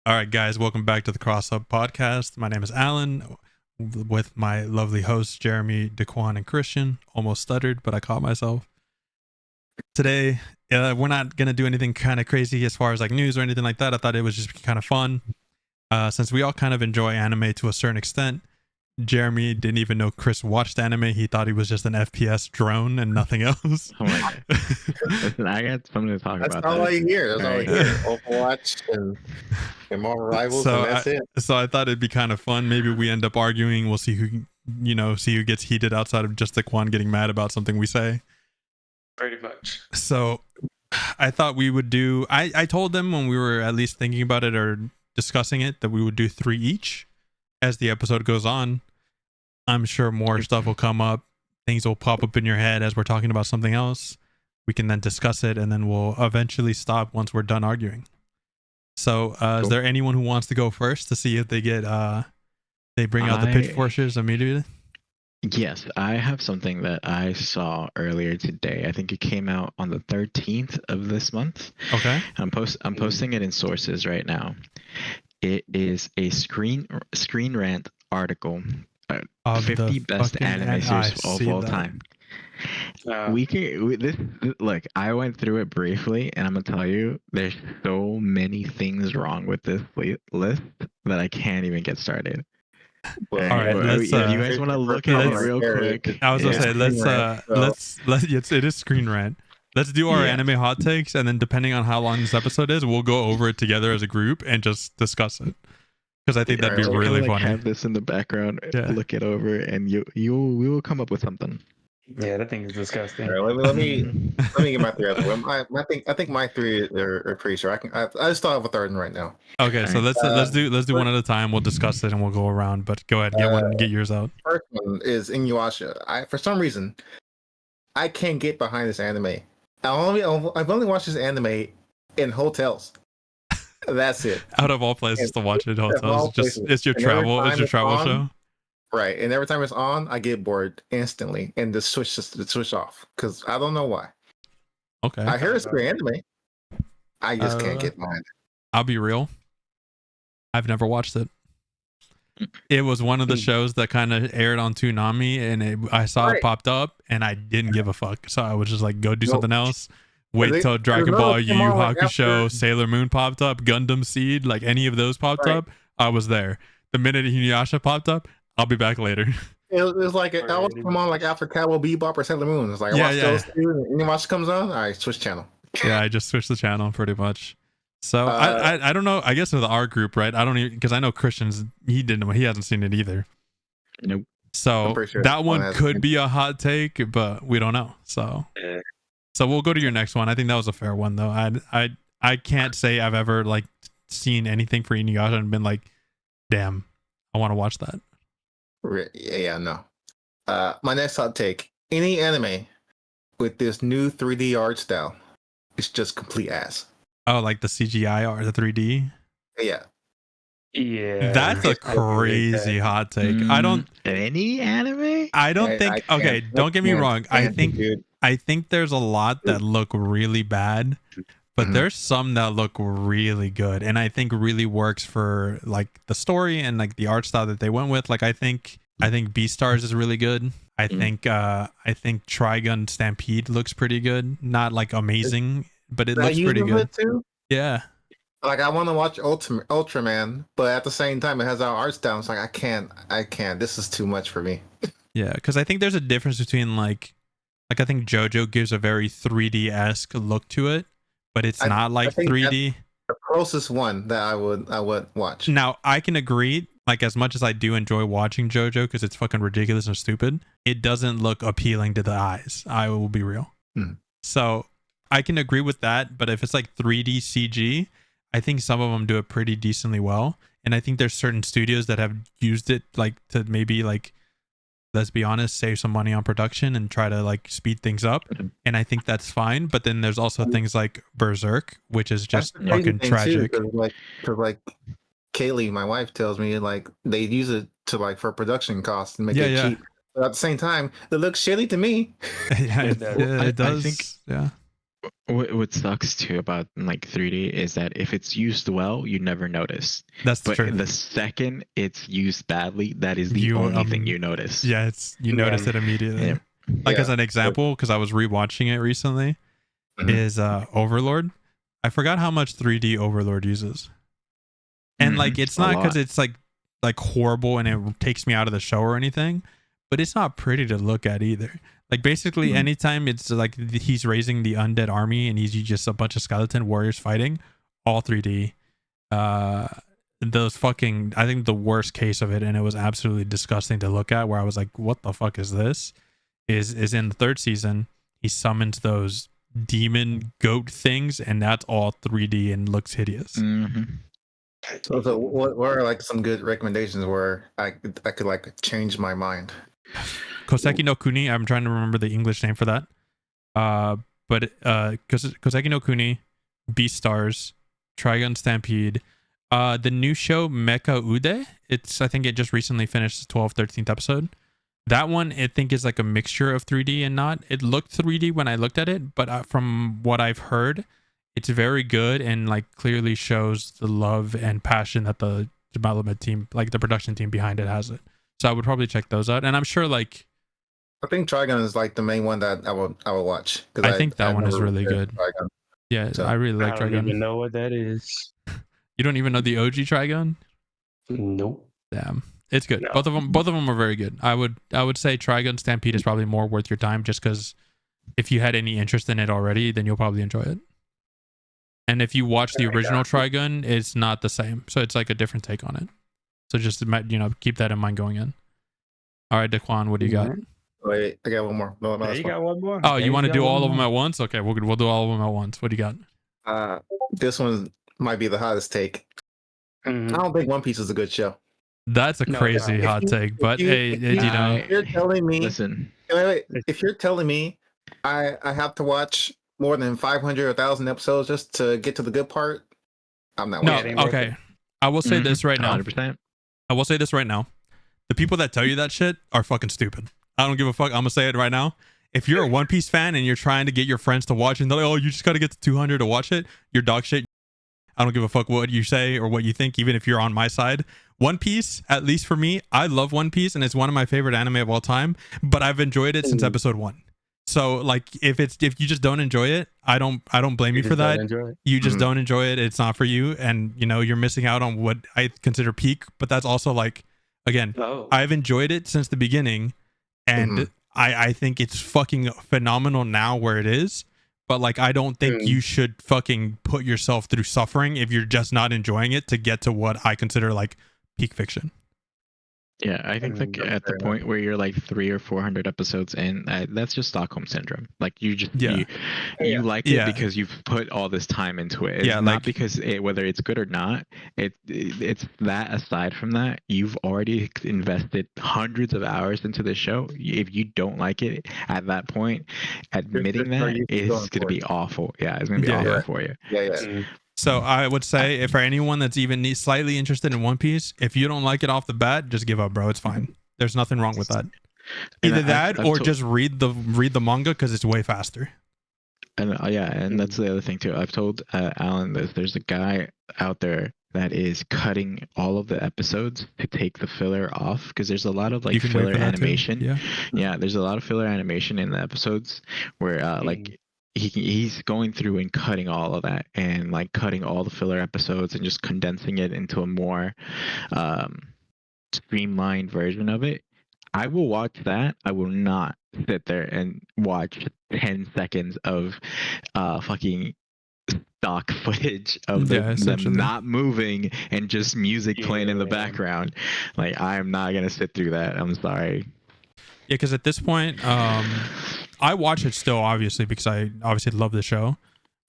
All right, guys, welcome back to the Cross Up Podcast. My name is Alan, with my lovely hosts, Jeremy, Daquan, and Christian. Almost stuttered, but I caught myself. Today, we're not going to do anything kind of crazy as far as like news or anything like that. I thought it was just kind of fun. Since we all kind of enjoy anime to a certain extent, Jeremy didn't even know Kris watched anime. He thought he was just an FPS drone and nothing else. Oh my God. Listen, I got something to talk about. That's all I hear. That's all I hear. Overwatch and Marvel Rivals, and that's it. So I thought it'd be kind of fun. Maybe we end up arguing. We'll see who gets heated outside of just Daquan getting mad about something we say. Pretty much. So I thought we would do. I told them when we were at least thinking about it or discussing it that we would do 3 each as the episode goes on. I'm sure more stuff will come up. Things will pop up in your head as we're talking about something else. We can then discuss it, and then we'll eventually stop once we're done arguing. So, is there anyone who wants to go first to see if they get they bring out the pitchforks immediately? Yes, I have something that I saw earlier today. I think it came out on the 13th of this month. Okay. I'm posting it in sources right now. It is a Screen Rant article. 50 best anime series of all time. Look, I went through it briefly, and I'm gonna tell you, there's so many things wrong with this list that I can't even get started. All right, let's. If you guys want to look at it real quick, I was gonna say let's. It is Screen Rant. Let's do our anime hot takes, and then depending on how long this episode is, we'll go over it together as a group and just discuss it. Because I think that'd be really funny. Have this in the background, look it over, and we will come up with something. Yeah, that thing is disgusting. All right, let me get my 3 out of the way. I think my 3 are pretty sure. I just thought of a third one right now. Okay, so let's do one at a time. We'll discuss it and we'll go around. But go ahead, get yours out. First one is Inuyasha. For some reason, I can't get behind this anime. I've only watched this anime in hotels. That's it. Out of all places to watch it, hotels. It's your travel show. Right, and every time it's on, I get bored instantly and just switch off because I don't know why. Okay. I hear it's great anime. I just can't get behind it. I'll be real. I've never watched it. It was one of the shows that kind of aired on Toonami, and I saw it popped up, and I didn't give a fuck. So I was just like, go do something else. Wait till Dragon Ball, Yu Yu Hakusho, Sailor Moon popped up, Gundam Seed, like any of those popped up, I was there. The minute Inuyasha popped up, I'll be back later. It was like I would come on like after Cowboy Bebop or Sailor Moon. It's like I watch those two, and Inuyasha comes on, I switch channel. Yeah, I just switched the channel pretty much. So I don't know. I guess with our group, right? I don't even, because I know Christian's he hasn't seen it either. Nope. So sure that one could be a hot take, but we don't know. So we'll go to your next one. I think that was a fair one though. I can't say I've ever like seen anything for Inuyasha and been like, damn, I want to watch that. Yeah, no. My next hot take: any anime with this new 3D art style is just complete ass. Oh, like the CGI or the 3D? Yeah. Yeah. That's a crazy hot take. I don't any anime? I don't think okay, don't get me wrong. I think there's a lot that look really bad, but there's some that look really good, and I think really works for like the story and like the art style that they went with. Like I think Beastars is really good. I think Trigun Stampede looks pretty good. Not like amazing, but it looks pretty good too. Yeah. Like I want to watch Ultraman, but at the same time it has our art style. It's like I can't. This is too much for me. Yeah, because I think there's a difference between like I think JoJo gives a very 3D-esque look to it, but it's not like 3D. The closest one that I would watch. Now I can agree. Like as much as I do enjoy watching JoJo because it's fucking ridiculous and stupid, it doesn't look appealing to the eyes. I will be real. So I can agree with that, but if it's like 3D CG, I think some of them do it pretty decently well. And I think there's certain studios that have used it like to maybe like, let's be honest, save some money on production and try to like speed things up. And I think that's fine. But then there's also things like Berserk, which is just fucking tragic. Because like Kaylee, my wife, tells me like they use it to like for production costs and make it cheap. But at the same time, it looks shitty to me. It does. What sucks too about like 3D is that if it's used well, you never notice. That's But true. the second it's used badly, that is the You only thing you notice. Yeah, you notice it immediately. Yeah. Like as an example, because I was rewatching it recently, is Overlord. I forgot how much 3D Overlord uses. And like it's not because it's like horrible and it takes me out of the show or anything, but it's not pretty to look at either. Like basically anytime it's like he's raising the undead army and he's just a bunch of skeleton warriors fighting, all 3D. Those fucking, I think the worst case of it, and it was absolutely disgusting to look at, where I was like, what the fuck is this? Is in the third season, he summons those demon goat things, and that's all 3D and looks hideous. So what are like some good recommendations where I could like change my mind? Koseki no Kuni, I'm trying to remember the English name for that. But Koseki no Kuni, Beastars, Trigun Stampede, the new show Mecha Ude. I think it just recently finished the 12th, 13th episode. That one I think is like a mixture of 3D and not. It looked 3D when I looked at it, but from what I've heard, it's very good and like clearly shows the love and passion that the development team, like the production team behind it, has it. So I would probably check those out. And I'm sure like I think Trigun is like the main one that I will watch. I think that one is really good. Trigun. Yeah, so I really like Trigun. I don't even know what that is. You don't even know the OG Trigun? Nope. Damn. It's good. No. Both of them are very good. I would say Trigun Stampede is probably more worth your time, just because if you had any interest in it already, then you'll probably enjoy it. And if you watch the original Trigun, it's not the same. So it's like a different take on it. So just keep that in mind going in. All right, Daquan, what do you got? Wait, I got one more. No, you got one more? Oh, you want to do all of them at once? Okay, we'll do all of them at once. What do you got? This one might be the hottest take. I don't think One Piece is a good show. That's a crazy hot take, but if you're telling me, listen. Wait, if you're telling me I have to watch more than 500 or 1,000 episodes just to get to the good part, I'm not watching. No, okay. I will say this right now. 100%. I will say this right now. The people that tell you that shit are fucking stupid. I don't give a fuck. I'm gonna say it right now. If you're a One Piece fan and you're trying to get your friends to watch it, and they're like, oh, you just gotta get to 200 to watch it, you're dog shit. I don't give a fuck what you say or what you think, even if you're on my side. One Piece, at least for me, I love One Piece and it's one of my favorite anime of all time, but I've enjoyed it since episode 1. So like if you just don't enjoy it, I don't blame you for that. You just don't enjoy it. It's not for you, and you're missing out on what I consider peak, but that's also like, again, I've enjoyed it since the beginning, and I think it's fucking phenomenal now where it is. But like, I don't think you should fucking put yourself through suffering if you're just not enjoying it to get to what I consider like peak fiction. Yeah, I think like at the point where you're like 300 or 400 episodes in, that's just Stockholm syndrome. Like you just you like it because you've put all this time into it. It's not because whether it's good or not. It's that aside from that, you've already invested hundreds of hours into the show. If you don't like it at that point, admitting that is going to be awful. Yeah, it's going to be awful for you. Yeah. So I would say, if for anyone that's even slightly interested in One Piece, if you don't like it off the bat, just give up, bro. It's fine. There's nothing wrong with that. Either that or just read the manga because it's way faster. And and that's the other thing too. I've told Alan this. There's a guy out there that is cutting all of the episodes to take the filler off, because there's a lot of like filler animation. Yeah, there's a lot of filler animation in the episodes where like he's going through and cutting all of that, and like cutting all the filler episodes and just condensing it into a more streamlined version of it. I will watch that. I will not sit there and watch 10 seconds of fucking stock footage of them not moving and just music playing in the background. Like, I am not gonna sit through that. I'm sorry. Yeah, because at this point, I watch it still, obviously, because I obviously love the show,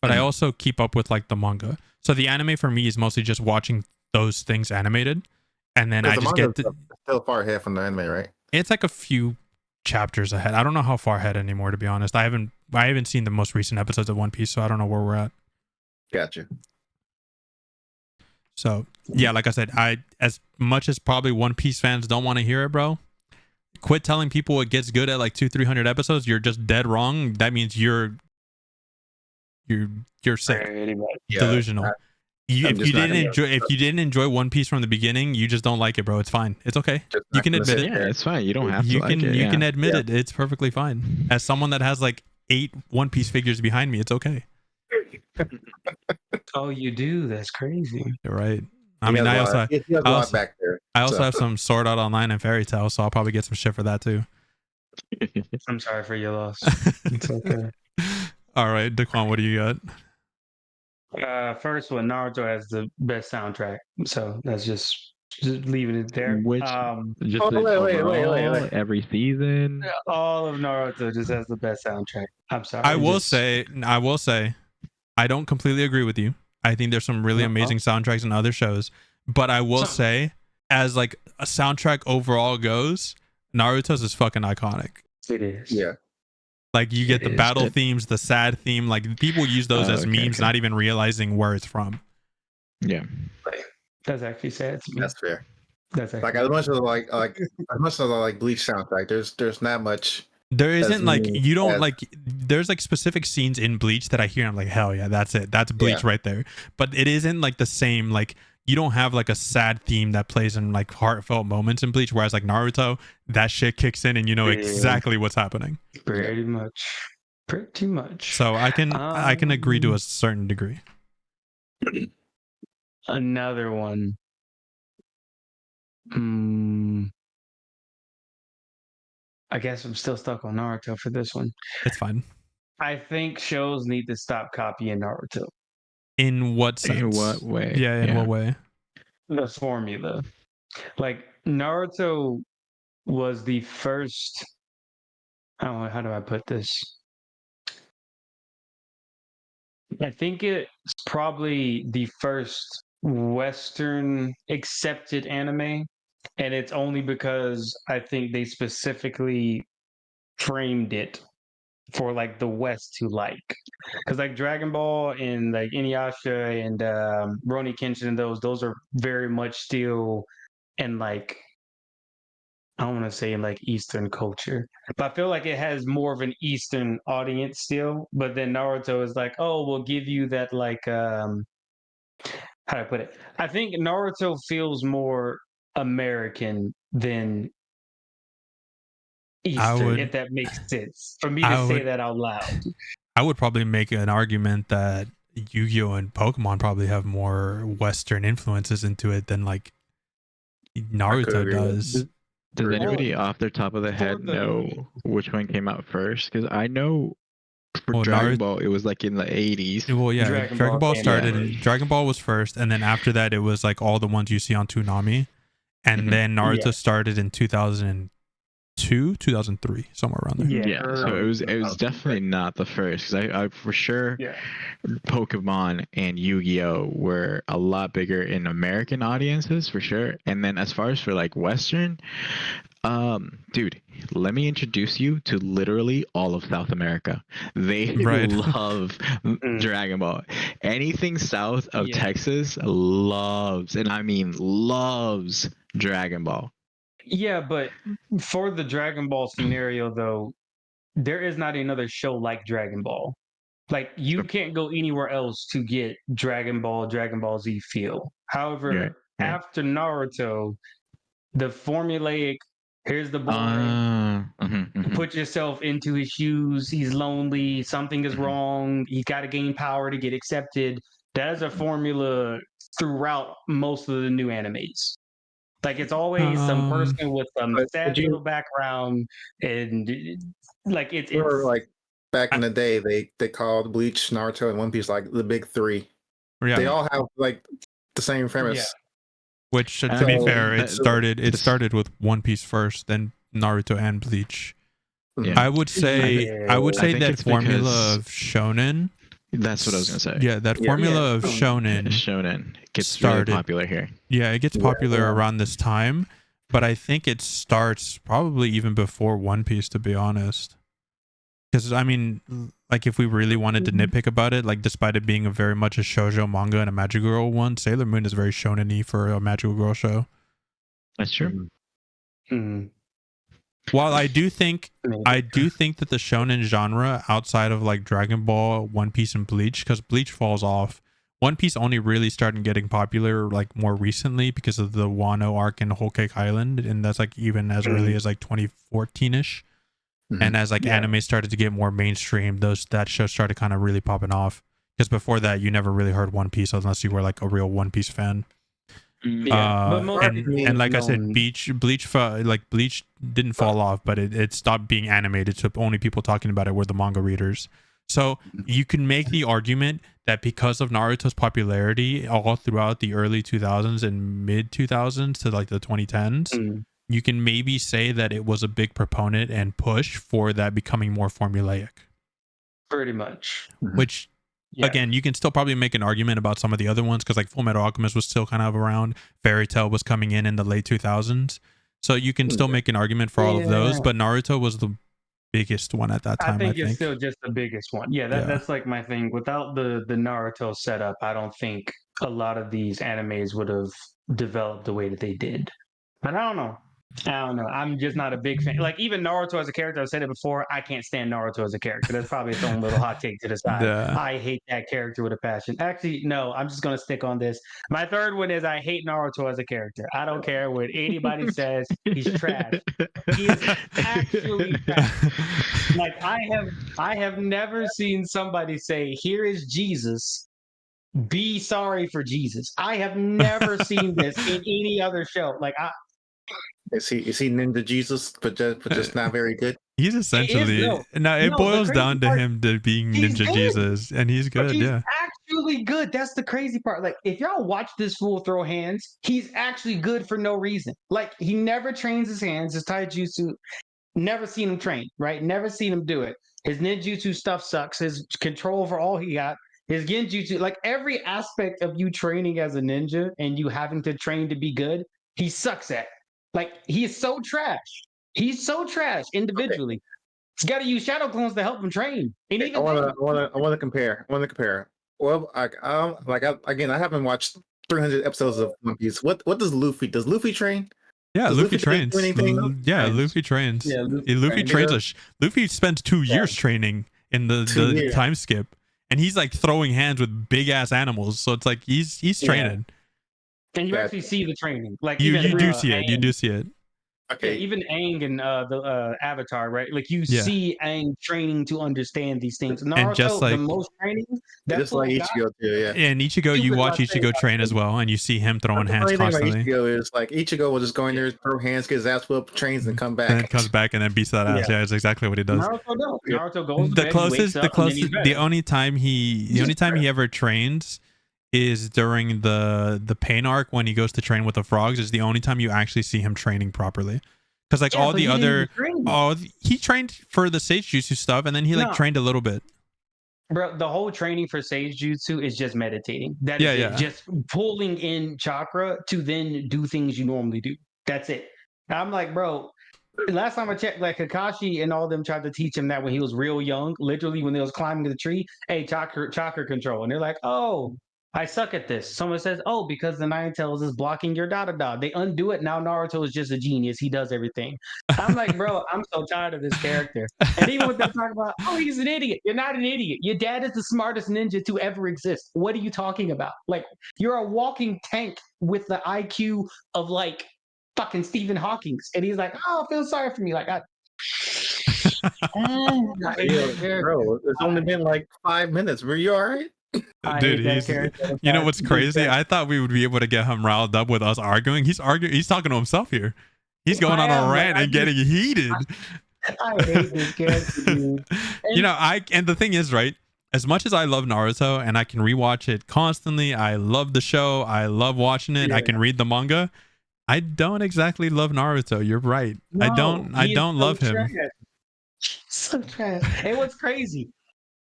but I also keep up with like the manga. So the anime for me is mostly just watching those things animated, and then I just get still far ahead from the anime, right? It's like a few chapters ahead. I don't know how far ahead anymore, to be honest. I haven't seen the most recent episodes of One Piece, so I don't know where we're at. Gotcha. So yeah, like I said, as much as probably One Piece fans don't want to hear it, bro, quit telling people it gets good at like 200-300 episodes. You're just dead wrong. That means you're you're sick, Yeah, delusional. If you didn't enjoy One Piece from the beginning, you just don't like it, bro. It's fine. It's okay. You can admit it. Yeah, it's fine. You don't have to like it. You can admit it. It's perfectly fine. As someone that has like 8 One Piece figures behind me, it's okay. Oh, you do? That's crazy. You're right. I mean, I also back there. I also have some Sword Art Online and Fairy Tail, so I'll probably get some shit for that too. I'm sorry for your loss. It's okay. All right, Daquan, what do you got? First one, Naruto has the best soundtrack, so that's just leaving it there. Which wait. Every season, all of Naruto just has the best soundtrack. I'm sorry. I will say, I don't completely agree with you. I think there's some really amazing soundtracks in other shows, but I will say, as like a soundtrack overall goes, Naruto's is fucking iconic. It is. Yeah. Like you get the battle themes, the sad theme. Like people use those as memes, not even realizing where it's from. Yeah, that's actually sad to me. That's fair. That's actually like as much as as much as I like Bleach soundtrack. There's not much. There isn't like you don't like. There's like specific scenes in Bleach that I hear. And I'm like, hell yeah, that's it. That's Bleach right there. But it isn't like the same. Like you don't have like a sad theme that plays in like heartfelt moments in Bleach. Whereas like Naruto, that shit kicks in and you know exactly what's happening. Pretty much. So I can agree to a certain degree. Another one. I guess I'm still stuck on Naruto for this one. It's fine. I think shows need to stop copying Naruto. In what sense? In what way? Yeah, in what way? The formula. Like Naruto was the first. I don't know, how do I put this? I think it's probably the first Western accepted anime. And it's only because I think they specifically framed it for like the West to like. Because like Dragon Ball and like Inuyasha and Rurouni Kenshin and those are very much still in like, I don't want to say like Eastern culture, but I feel like it has more of an Eastern audience still. But then Naruto is like, oh, we'll give you that like how do I put it? I think Naruto feels more American than Eastern, if that makes sense. For me to say that out loud. I would probably make an argument that Yu-Gi-Oh! And Pokemon probably have more Western influences into it than like Naruto does. Does anybody off their top of the head know which one came out first? Because I know for Dragon Ball, it was like in the 80s. Well, yeah, Dragon Ball started. And Dragon Ball was first, and then after that, it was like all the ones you see on Toonami. And then Naruto started in 2002, 2003, somewhere around there. Yeah, so it was definitely not the first, because I for sure Pokemon and Yu-Gi-Oh were a lot bigger in American audiences for sure. And then as far as for like Western, dude, let me introduce you to literally all of South America. They love Dragon Ball. Anything south of Texas loves, and I mean loves, Dragon Ball. Yeah, but for the Dragon Ball scenario though, there is not another show like Dragon Ball. Like you can't go anywhere else to get Dragon Ball Z feel. However, after Naruto, the formulaic, here's the boy, put yourself into his shoes, he's lonely, something is wrong, he's got to gain power to get accepted. That is a formula throughout most of the new animes. Like it's always some person with some sad little background, and like it's like back in the day they called Bleach, Naruto, and One Piece like the big three. Yeah. They all have like the same premise. Yeah. Which, to be fair, it started with One Piece first, then Naruto and Bleach. Yeah. I would say that formula of shonen. That's what I was gonna say. Yeah, that formula of shonen gets really popular here. Yeah, it gets popular around this time, but I think it starts probably even before One Piece, to be honest. Because I mean, like if we really wanted to nitpick about it, like despite it being very much a shoujo manga and a magical girl one, Sailor Moon is very shonen-y for a magical girl show. That's true. While I do think that the shonen genre outside of like Dragon Ball, One Piece, and Bleach, because Bleach falls off. One Piece only really started getting popular like more recently because of the Wano arc in Whole Cake Island, and that's like even as early as like 2014ish. And as like anime started to get more mainstream, that show started kind of really popping off. Because before that, you never really heard One Piece unless you were like a real One Piece fan. And like I said, Bleach didn't fall off, but it stopped being animated, so only people talking about it were the manga readers. So you can make the argument that because of Naruto's popularity all throughout the early 2000s and mid 2000s to like the 2010s, you can maybe say that it was a big proponent and push for that becoming more formulaic. Pretty much. Which, again, you can still probably make an argument about some of the other ones because like Full Metal Alchemist was still kind of around. Fairy Tail was coming in the late 2000s. So you can still make an argument for all of those, but Naruto was the biggest one at that time. I think it's still just the biggest one. That's like my thing. Without the Naruto setup, I don't think a lot of these animes would have developed the way that they did. But I don't know. I'm just not a big fan. Like even Naruto as a character, I've said it before. I can't stand Naruto as a character. That's probably its own little hot take to the side. I hate that character with a passion. Actually, no, I'm just gonna stick on this. My third one is I hate Naruto as a character. I don't care what anybody says. He's trash. He is actually trash. Like I have never seen somebody say, "Here is Jesus. Be sorry for Jesus." I have never seen this in any other show. Like Is he Ninja Jesus, but just not very good? He's essentially it boils down to him to being Ninja Jesus, and he's good. He's actually good. That's the crazy part. Like if y'all watch this fool throw hands, he's actually good for no reason. Like he never trains his hands. His taijutsu, never seen him train. Right? Never seen him do it. His ninjutsu stuff sucks. His control over all he got. His genjutsu, like every aspect of you training as a ninja and you having to train to be good, he sucks at. Like he is so trash. He's so trash individually. He's got to use shadow clones to help him train. And even I want to compare. Well, again, I haven't watched 300 episodes of One Piece. What does Luffy? Does Luffy train? Yeah, Luffy trains. Luffy trains. Yeah, Luffy trains. Luffy spends 2 years training in the time skip, and he's like throwing hands with big ass animals. So it's like he's training. And you actually see the training, like you do see it. You do see it. Okay. Yeah, even Aang in the Avatar, right? Like you see Aang training to understand these things. Naruto, and just like the most training, just like Ichigo too. Yeah. And Ichigo, you watch Ichigo train as well, and you see him throwing hands constantly. Ichigo is like Ichigo will just go in there, throw hands, get his ass whooped, trains, and come back. And then comes back and then beats that ass. Yeah, it's exactly what he does. Naruto goes. The only time he ever trains is during the pain arc when he goes to train with the frogs. Is the only time you actually see him training properly, because like all the other he trained for the Sage Jutsu stuff, and then he trained a little bit. Bro, the whole training for Sage Jutsu is just meditating. That is it. Just pulling in chakra to then do things you normally do. That's it. I'm like, bro, last time I checked, like Kakashi and all them tried to teach him that when he was real young, literally when they was climbing the tree, hey, chakra control. And they're like, oh, I suck at this. Someone says, oh, because the Nine Tails is blocking your da-da-da. They undo it. Now Naruto is just a genius. He does everything. I'm like, bro, I'm so tired of this character. And even when they talk about, oh, he's an idiot. You're not an idiot. Your dad is the smartest ninja to ever exist. What are you talking about? Like, you're a walking tank with the IQ of like fucking Stephen Hawking's. And he's like, oh, feel sorry for me. Like, bro, it's only been like 5 minutes. Were you all right? Dude, you know what's crazy? I thought we would be able to get him riled up with us arguing. He's talking to himself here. He's going on a rant and getting heated. I hate this character, dude. And the thing is, right? As much as I love Naruto and I can rewatch it constantly, I love the show. I love watching it. I can read the manga. I don't exactly love Naruto. You're right. No, I don't love him. So trash. And what's crazy?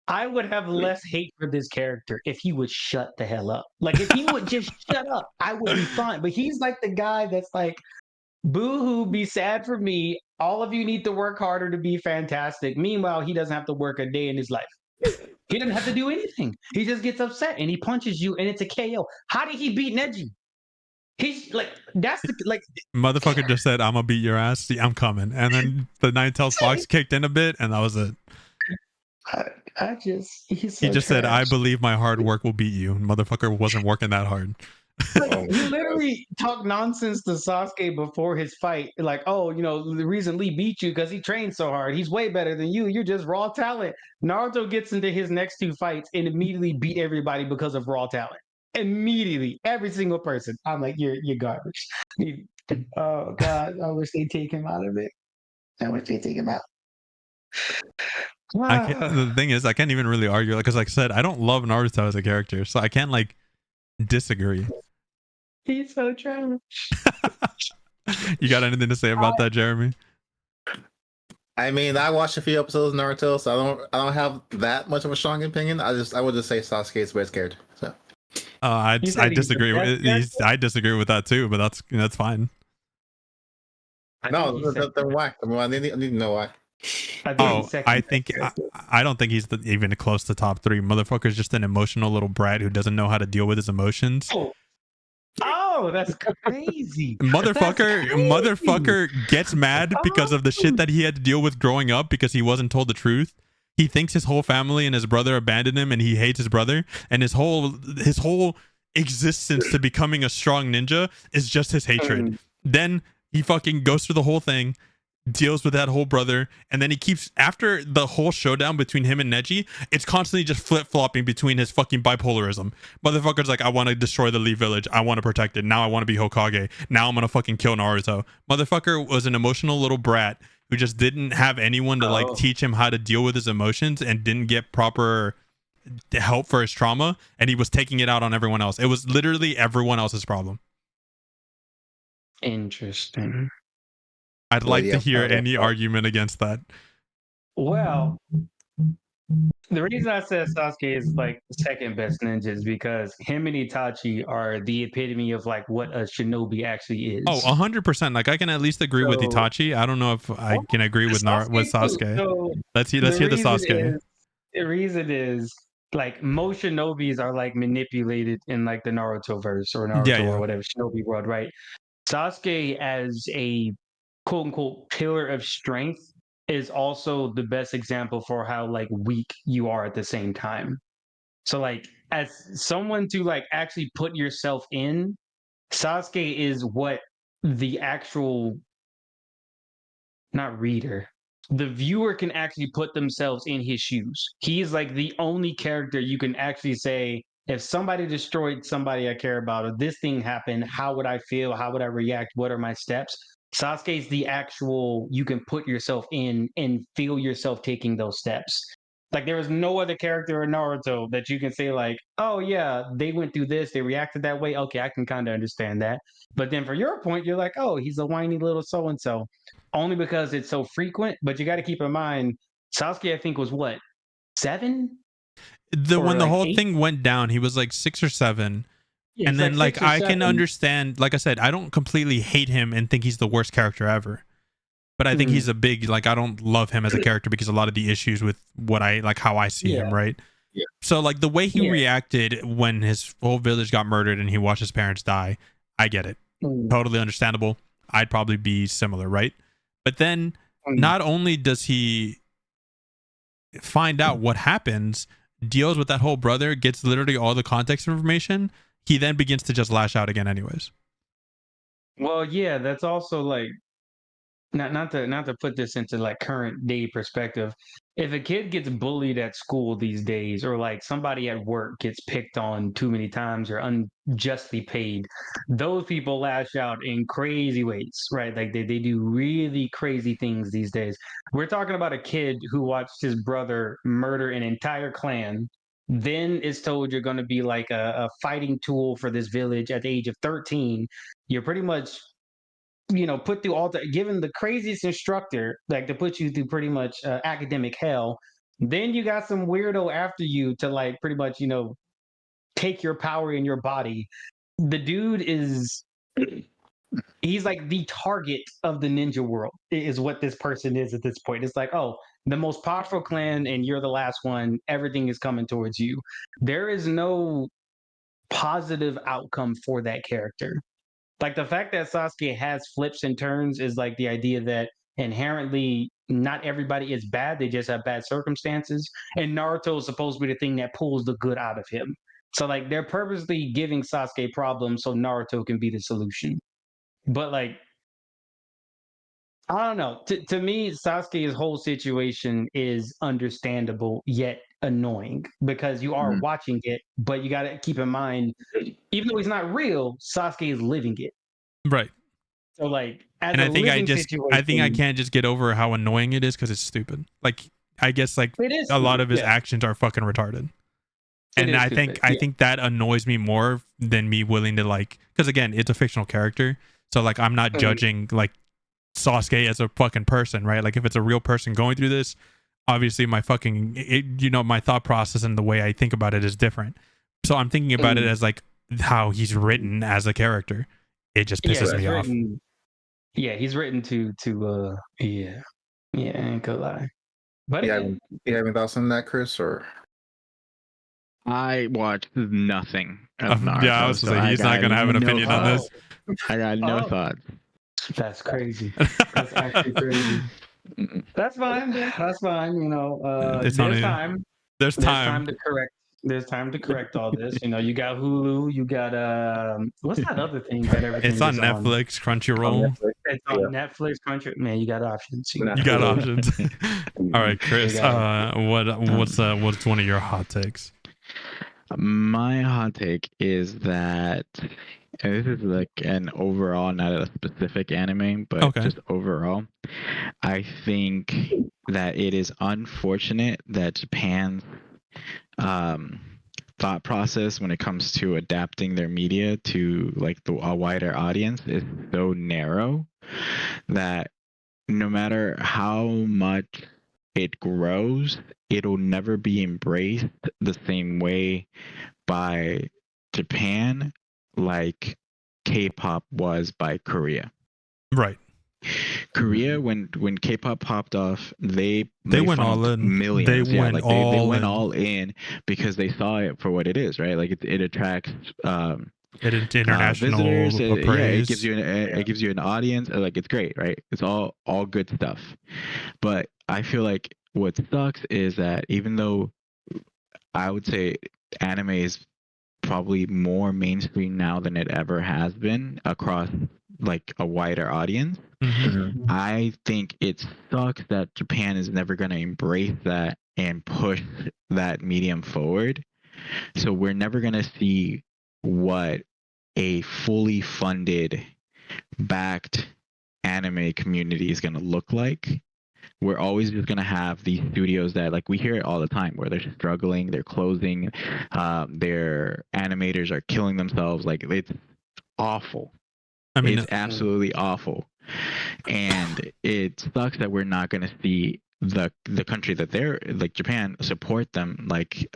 I would have less hate for this character if he would shut the hell up. Like, if he would just shut up, I would be fine. But he's like the guy that's like, boo-hoo, be sad for me. All of you need to work harder to be fantastic. Meanwhile, he doesn't have to work a day in his life. He doesn't have to do anything. He just gets upset and he punches you and it's a KO. How did he beat Neji? He's like, that's the like. Motherfucker just said, "I'm gonna beat your ass. See, I'm coming," and then the Nine-Tails Fox kicked in a bit, and that was it. He's He so just said, trash. "I believe my hard work will beat you." And motherfucker wasn't working that hard. He literally talked nonsense to Sasuke before his fight. Like, oh, the reason Lee beat you because he trained so hard. He's way better than you. You're just raw talent. Naruto gets into his next 2 fights and immediately beat everybody because of raw talent. Immediately, every single person. I'm like, you're garbage. Oh God, I wish they take him out of it. I wish they take him out. The thing is, I can't even really argue because, like I said, I don't love Naruto as a character, so I can't like disagree. He's so trash. You got anything to say about that, Jeremy? I mean, I watched a few episodes of Naruto, so I don't have that much of a strong opinion. I would just say Sasuke is best character. So. I disagree. I disagree with that too, but that's fine. No, then why? I need to know why. I don't think he's even close to top 3. Motherfucker's just an emotional little brat who doesn't know how to deal with his emotions. Oh, that's crazy. Motherfucker gets mad because of the shit that he had to deal with growing up because he wasn't told the truth. He thinks his whole family and his brother abandoned him, and he hates his brother, and his whole existence to becoming a strong ninja is just his hatred. Then he fucking goes through the whole thing, deals with that whole brother, and then he keeps, after the whole showdown between him and Neji, it's constantly just flip-flopping between his fucking bipolarism. Motherfucker's like, I want to destroy the Lee village, I want to protect it, now I want to be Hokage, now I'm gonna fucking kill Naruto. Motherfucker was an emotional little brat who just didn't have anyone to like teach him how to deal with his emotions and didn't get proper help for his trauma, and he was taking it out on everyone else. It was literally everyone else's problem. Interesting. I'd like to hear any argument against that. Well, the reason I said Sasuke is like the second best ninja is because him and Itachi are the epitome of like what a shinobi actually is. Oh, 100%. Like I can at least agree with Itachi. I don't know if I can agree with Sasuke. So let's hear the Sasuke. The reason is like most shinobis are like manipulated in like the Naruto verse or Naruto or whatever shinobi world, right? Sasuke as a quote unquote pillar of strength is also the best example for how like weak you are at the same time. So like as someone to like actually put yourself in, Sasuke is what the actual not reader, the viewer can actually put themselves in his shoes. He is like the only character you can actually say, if somebody destroyed somebody I care about, or this thing happened, how would I feel? How would I react? What are my steps? Sasuke is the actual, you can put yourself in and feel yourself taking those steps. Like there is no other character in Naruto that you can say like, oh yeah, they went through this, they reacted that way. Okay, I can kind of understand that. But then for your point, you're like, oh, he's a whiny little so and so, only because it's so frequent. But you got to keep in mind, Sasuke I think was what 7. When the whole 8? Thing went down, he was like 6 or 7. Yeah, and then like I can understand, like I said, I don't completely hate him and think he's the worst character ever. But I think he's a big, like, I don't love him as a character because a lot of the issues with what I, like, how I see him, right? Yeah. So, like, the way he reacted when his whole village got murdered and he watched his parents die, I get it. Totally understandable. I'd probably be similar, right? But then, not only does he find out what happens, deals with that whole brother, gets literally all the context information, he then begins to just lash out again anyways. Well, yeah, that's also, like, not to put this into like current day perspective. If a kid gets bullied at school these days, or like somebody at work gets picked on too many times or unjustly paid, those people lash out in crazy ways, right? Like they do really crazy things these days. We're talking about a kid who watched his brother murder an entire clan, then is told you're going to be like a fighting tool for this village at the age of 13. You're pretty much put through all the, given the craziest instructor, like to put you through pretty much academic hell. Then you got some weirdo after you to like pretty much, take your power in your body. The dude is, he's like the target of the ninja world, is what this person is at this point. It's like, oh, the most powerful clan and you're the last one. Everything is coming towards you. There is no positive outcome for that character. Like the fact that Sasuke has flips and turns is like the idea that inherently not everybody is bad, they just have bad circumstances. And Naruto is supposed to be the thing that pulls the good out of him. So like they're purposely giving Sasuke problems so Naruto can be the solution. But like I don't know. To me, Sasuke's whole situation is understandable yet annoying because you are watching it, but you got to keep in mind, even though he's not real, Sasuke is living it. Right. So like, as and a I think living situation, I think I can't just get over how annoying it is because it's stupid. Like I guess like a lot of his actions are fucking retarded. And I think that annoys me more than me willing to like, because again, it's a fictional character, so like I'm not judging like Sasuke as a fucking person, right? Like if it's a real person going through this, obviously my my thought process and the way I think about it is different. So I'm thinking about it as like how he's written as a character. It just pisses me off. Yeah, he's written to I ain't gonna lie. But you have any thoughts on that, Kris? Or I watched nothing of Naruto. Yeah, I was so he's not gonna have an opinion on this. I got no thoughts. That's crazy. That's actually crazy. That's fine. That's fine. You know, there's time. There's time to correct. There's time to correct all this. You know, you got Hulu. You got what's that other thing that everything? It's on Netflix, Crunchyroll. It's on Netflix, Crunchyroll. Man, you got options. You got options. All right, Kris. What's one of your hot takes? My hot take is that, and this is like an overall, not a specific anime, but just overall, I think that it is unfortunate that Japan's thought process when it comes to adapting their media to like a wider audience is so narrow that no matter how much it grows, it'll never be embraced the same way by Japan like K-pop was by Korea. Right. Korea, when K-pop popped off, they went all in. Millions. They went all in because they saw it for what it is, right? Like it attracts international visitors. praise. It gives you an audience. Like it's great, right? It's all good stuff. But I feel like what sucks is that even though I would say anime is probably more mainstream now than it ever has been across like a wider audience, I think it sucks that Japan is never going to embrace that and push that medium forward. So we're never going to see what a fully funded, backed anime community is going to look like. We're always just going to have these studios that, like, we hear it all the time, where they're struggling, they're closing, their animators are killing themselves. Like, it's awful. I mean, it's absolutely awful. And it sucks that we're not going to see the country that they're, like Japan, support them like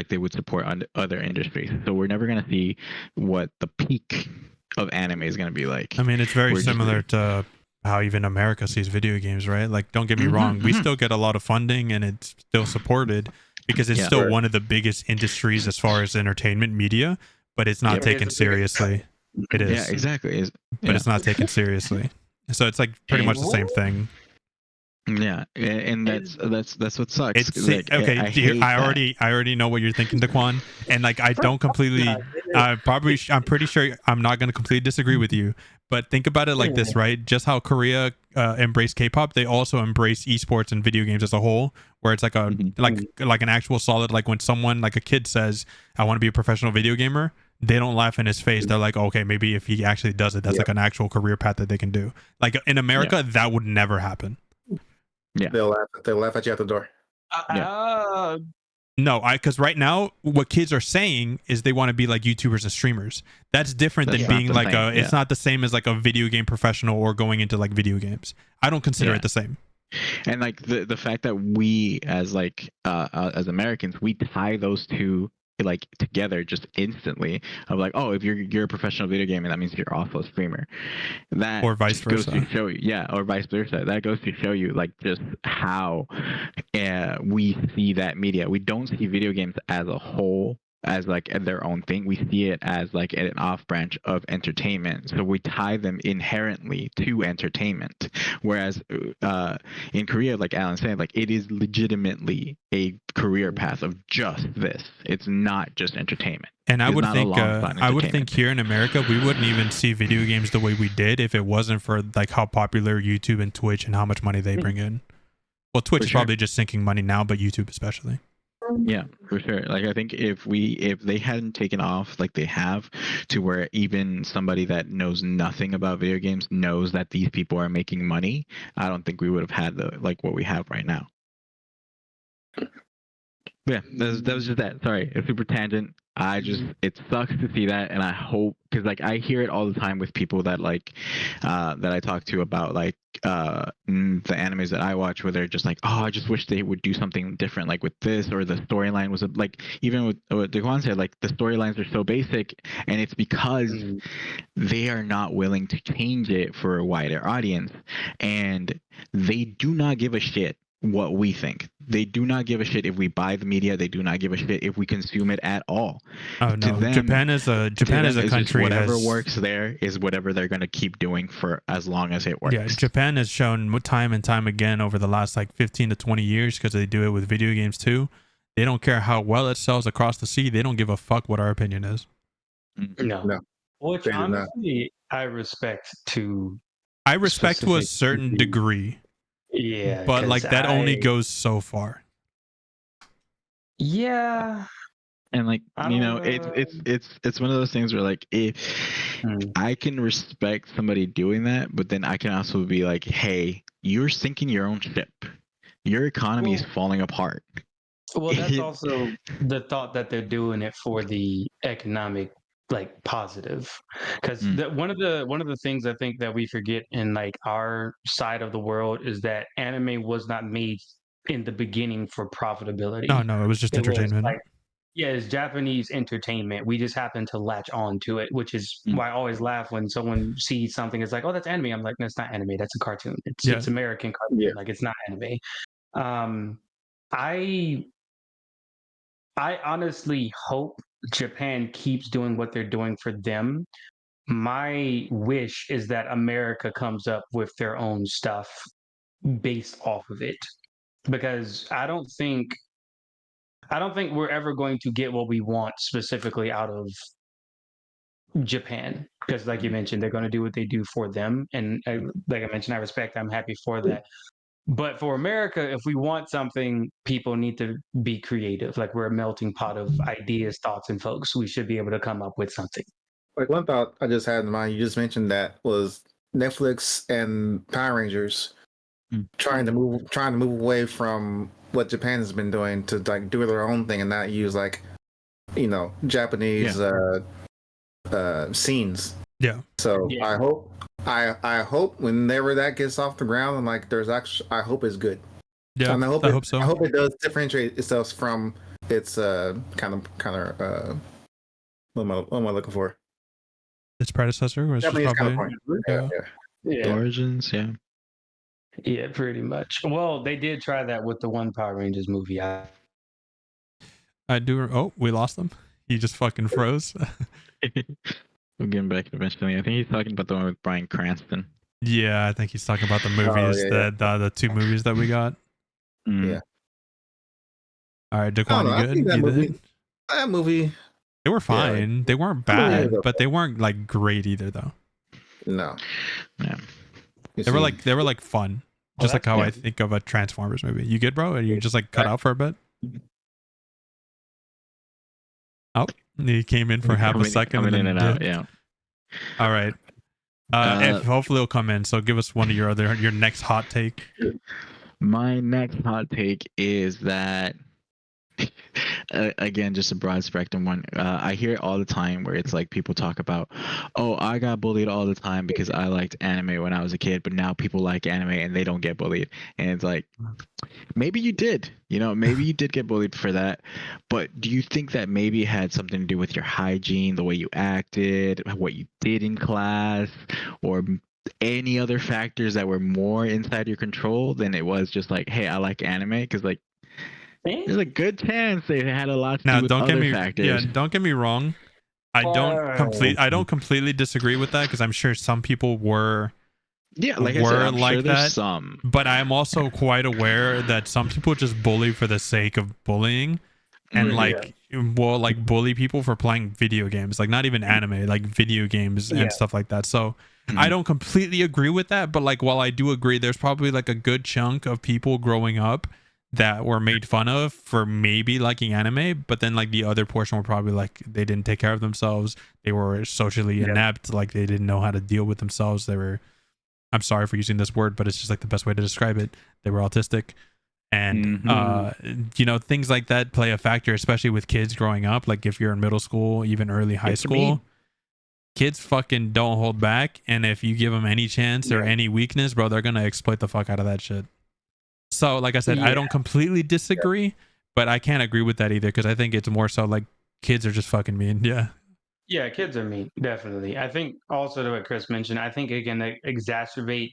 they would support other industries. So we're never going to see what the peak of anime is going to be like. I mean, it's very similar to how even America sees video games, right? Like, don't get me wrong, we still get a lot of funding and it's still supported because it's still one of the biggest industries as far as entertainment media, but it's not taken seriously. It is. Yeah, exactly. But it's not taken seriously. So it's like pretty much the same thing. Yeah, and that's what sucks. It's like, okay. I already know what you're thinking, Daquan, and like I don't completely. I'm pretty sure I'm not going to completely disagree with you. But think about it like this, right? Just how Korea embraced K-pop, they also embrace esports and video games as a whole, where it's like a like an actual solid, like when someone, like a kid says, "I want to be a professional video gamer." They don't laugh in his face. They're like, okay, maybe if he actually does it, that's like an actual career path that they can do. Like in America, that would never happen. Yeah, they'll laugh at you at the door. No, because right now what kids are saying is they want to be like YouTubers and streamers. That's different than being like it's not the same as like a video game professional or going into like video games. I don't consider it the same. And like the fact that we as like as Americans, we tie those two like together just instantly of like, oh, if you're a professional video gamer, that means you're also a streamer. That or vice versa. Goes to show you, or vice versa. That goes to show you like just how we see that media. We don't see video games as a whole as like their own thing. We see it as like an off branch of entertainment. So we tie them inherently to entertainment. Whereas in Korea, like Alan said, like it is legitimately a career path of just this. It's not just entertainment. And I would think here in America, we wouldn't even see video games the way we did if it wasn't for like how popular YouTube and Twitch and how much money they bring in. Well, Twitch is probably just sinking money now, but YouTube especially. Yeah, for sure. Like I think if they hadn't taken off like they have, to where even somebody that knows nothing about video games knows that these people are making money, I don't think we would have had what we have right now. Yeah, that was just that. Sorry, a super tangent. It sucks to see that, and I hope, because like I hear it all the time with people that like that I talk to about like the animes that I watch, where they're just like, oh, I just wish they would do something different, like with this, or the storyline was like, even with what Daquan said, like the storylines are so basic, and it's because they are not willing to change it for a wider audience, and they do not give a shit what we think. They do not give a shit if we buy the media. They do not give a shit if we consume it at all. Oh no, to them, Japan is a country. Whatever works there is whatever they're going to keep doing for as long as it works. Yeah, Japan has shown time and time again over the last like 15 to 20 years, because they do it with video games too. They don't care how well it sells across the sea. They don't give a fuck what our opinion is. No. Which honestly, I respect to a certain degree. Yeah, but like that only goes so far. Yeah, and like it's one of those things where like if I can respect somebody doing that, but then I can also be like, hey, you're sinking your own ship. Your economy is falling apart. Well, that's also the thought that they're doing it for the economic like positive, because one of the things I think that we forget in like our side of the world is that anime was not made in the beginning for profitability. No, it was just entertainment. It's Japanese entertainment. We just happen to latch on to it, which is why I always laugh when someone sees something. It's like, oh, that's anime. I'm like, no, it's not anime. That's a cartoon. It's American cartoon. Like, it's not anime. I honestly hope Japan keeps doing what they're doing for them. My wish is that America comes up with their own stuff based off of it, because I don't think we're ever going to get what we want specifically out of Japan, because like you mentioned, they're going to do what they do for them, and like I mentioned, I'm happy for that. But for America, if we want something, people need to be creative. Like, we're a melting pot of ideas, thoughts, and folks. We should be able to come up with something. Like, one thought I just had in mind, you just mentioned, that was Netflix and Power Rangers trying to move away from what Japan has been doing to like do their own thing and not use like, Japanese scenes. Yeah. So I hope whenever that gets off the ground, and like there's actually, I hope it's good. Yeah, and I hope so. I hope it does differentiate itself from its kind of what am I looking for? Its predecessor, or Japanese kind of origins, yeah, pretty much. Well, they did try that with the one Power Rangers movie. I do. Oh, we lost them. He just fucking froze. We'll get him back eventually. I think he's talking about the one with Bryan Cranston. Yeah, I think he's talking about the movies, the two movies that we got. Yeah. All right, Daquan, you good? That movie. They were fine. They weren't bad, but they weren't like great either, though. No. Yeah. They were like fun, just like how I think of a Transformers movie. You good, bro? Or you just like cut out for a bit? Oh, he came in for half a second. Coming in and out, yeah. All right. Hopefully he'll come in. So give us one of your next hot take. My next hot take is that, again, just a broad spectrum one. I hear it all the time where it's like people talk about, oh, I got bullied all the time because I liked anime when I was a kid, but now people like anime and they don't get bullied. And it's like, maybe you did, maybe you did get bullied for that. But do you think that maybe it had something to do with your hygiene, the way you acted, what you did in class, or any other factors that were more inside your control than it was just like, hey, I like anime? Because like, There's a good chance they had a lot to do with other factors. Yeah, don't get me wrong. I don't completely disagree with that because I'm sure some people were. Yeah, like I said, I'm sure there's that, some. But I'm also quite aware that some people just bully for the sake of bullying, and bully people for playing video games, like not even anime, like video games and stuff like that. So I don't completely agree with that, but like while I do agree, there's probably like a good chunk of people growing up that were made fun of for maybe liking anime, but then like the other portion were probably like they didn't take care of themselves, they were socially inept, like they didn't know how to deal with themselves, they were, I'm sorry for using this word, but it's just like the best way to describe it, they were autistic. And things like that play a factor, especially with kids growing up. Like if you're in middle school, even early high school, kids fucking don't hold back, and if you give them any chance or any weakness, bro, they're gonna exploit the fuck out of that shit. So like I said, I don't completely disagree, but I can't agree with that either, because I think it's more so like kids are just fucking mean. Yeah, kids are mean, definitely. I think also to what Kris mentioned, I think it can exacerbate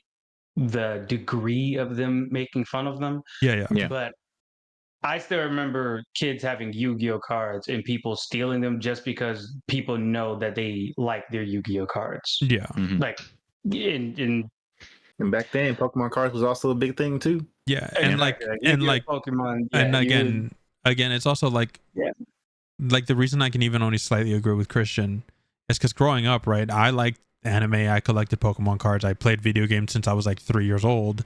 the degree of them making fun of them. Yeah. But I still remember kids having Yu-Gi-Oh cards and people stealing them just because people know that they like their Yu-Gi-Oh cards. Yeah. Like in and back then, Pokemon cards was also a big thing too. Yeah, and like Pokemon. And again, it's also like like the reason I can even only slightly agree with Christian is because growing up, right, I liked anime, I collected Pokemon cards, I played video games since I was like 3 years old,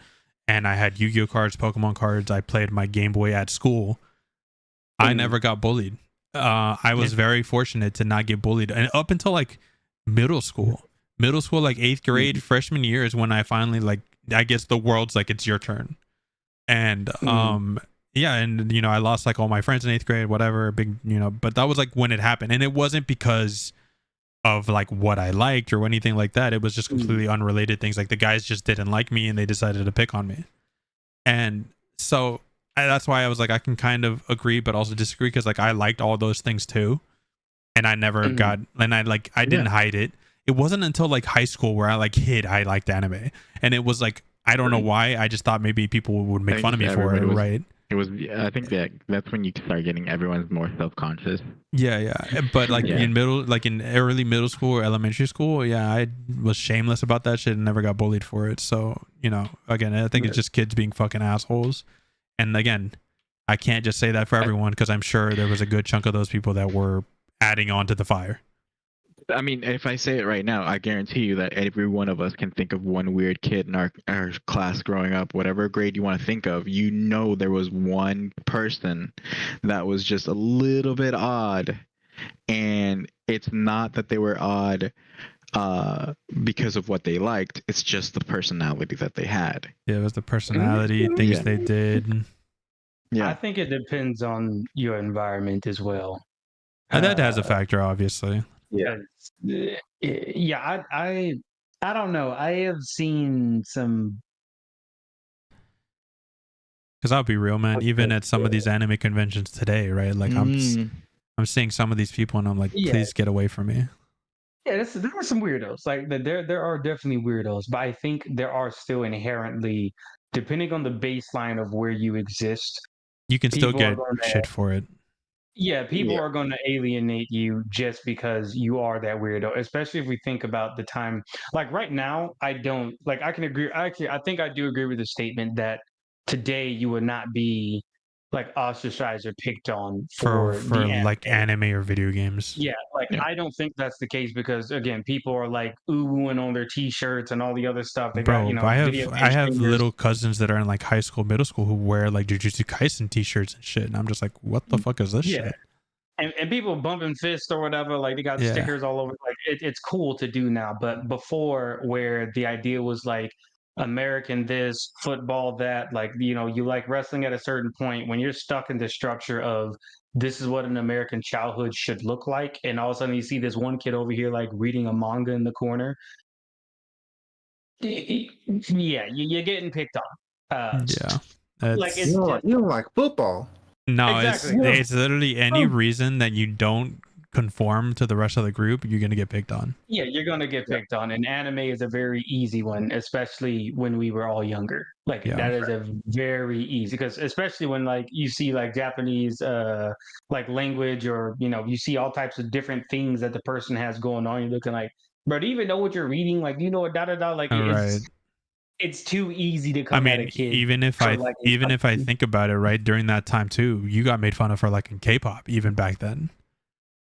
and I had Yu-Gi-Oh cards, Pokemon cards, I played my Game Boy at school. I never got bullied. I was very fortunate to not get bullied, and up until like middle school, like 8th grade, freshman year is when I finally, like, I guess the world's like, it's your turn. And and I lost like all my friends in 8th grade, whatever, but that was like when it happened, and it wasn't because of like what I liked or anything like that. It was just completely unrelated things. Like the guys just didn't like me and they decided to pick on me. And so that's why I was like, I can kind of agree but also disagree, because like I liked all those things too, and I never got, and I didn't hide it. It wasn't until like high school where I like hid I liked anime, and it was like, I don't know why, I just thought maybe people would make fun of me for it, right? It was, I think that's when you start getting everyone's more self-conscious. Yeah, but like in early middle school or elementary school, I was shameless about that shit and never got bullied for it. So again, I think it's just kids being fucking assholes. And again, I can't just say that for everyone, because I'm sure there was a good chunk of those people that were adding on to the fire. I mean, if I say it right now, I guarantee you that every one of us can think of one weird kid in our class growing up, whatever grade you want to think of. There was one person that was just a little bit odd, and it's not that they were odd because of what they liked. It's just the personality that they had. Yeah, it was the personality, things they did. Yeah, I think it depends on your environment as well. That has a factor, obviously. I don't know. I have seen some, because I'll be real, man, even at some of these anime conventions today, right, like I'm seeing some of these people and I'm like, please get away from me. There are some weirdos, like there are definitely weirdos, but I think there are still inherently, depending on the baseline of where you exist, you can still get shit for it. Yeah, people are going to alienate you just because you are that weirdo, especially if we think about the time. Like right now, I can agree. Actually, I think I do agree with the statement that today you would not be like ostracized or picked on for like anime or video games. Yeah, I don't think that's the case, because again, people are like oohing on their t-shirts and all the other stuff. They got, I have little cousins that are in like high school, middle school who wear like Jujutsu Kaisen t-shirts and shit, and I'm just like, what the fuck is this shit? And people bumping fists or whatever, like they got stickers all over. Like it's cool to do now, but before, where the idea was like American this, football that, like you like wrestling at a certain point, when you're stuck in the structure of this is what an American childhood should look like, and all of a sudden you see this one kid over here like reading a manga in the corner. You're getting picked on. You don't like football. No, exactly. It's literally any reason that you don't conform to the rest of the group, you're gonna get picked on. Yeah, you're gonna get picked on, and anime is a very easy one, especially when we were all younger. Like that is a very easy, because especially when like you see like Japanese like language, or you see all types of different things that the person has going on. You're looking like, bro, do you even know what you're reading? Like, you know what like it's too easy to come at a kid. Even if I think about it, right, during that time too, you got made fun of for like in K-pop even back then.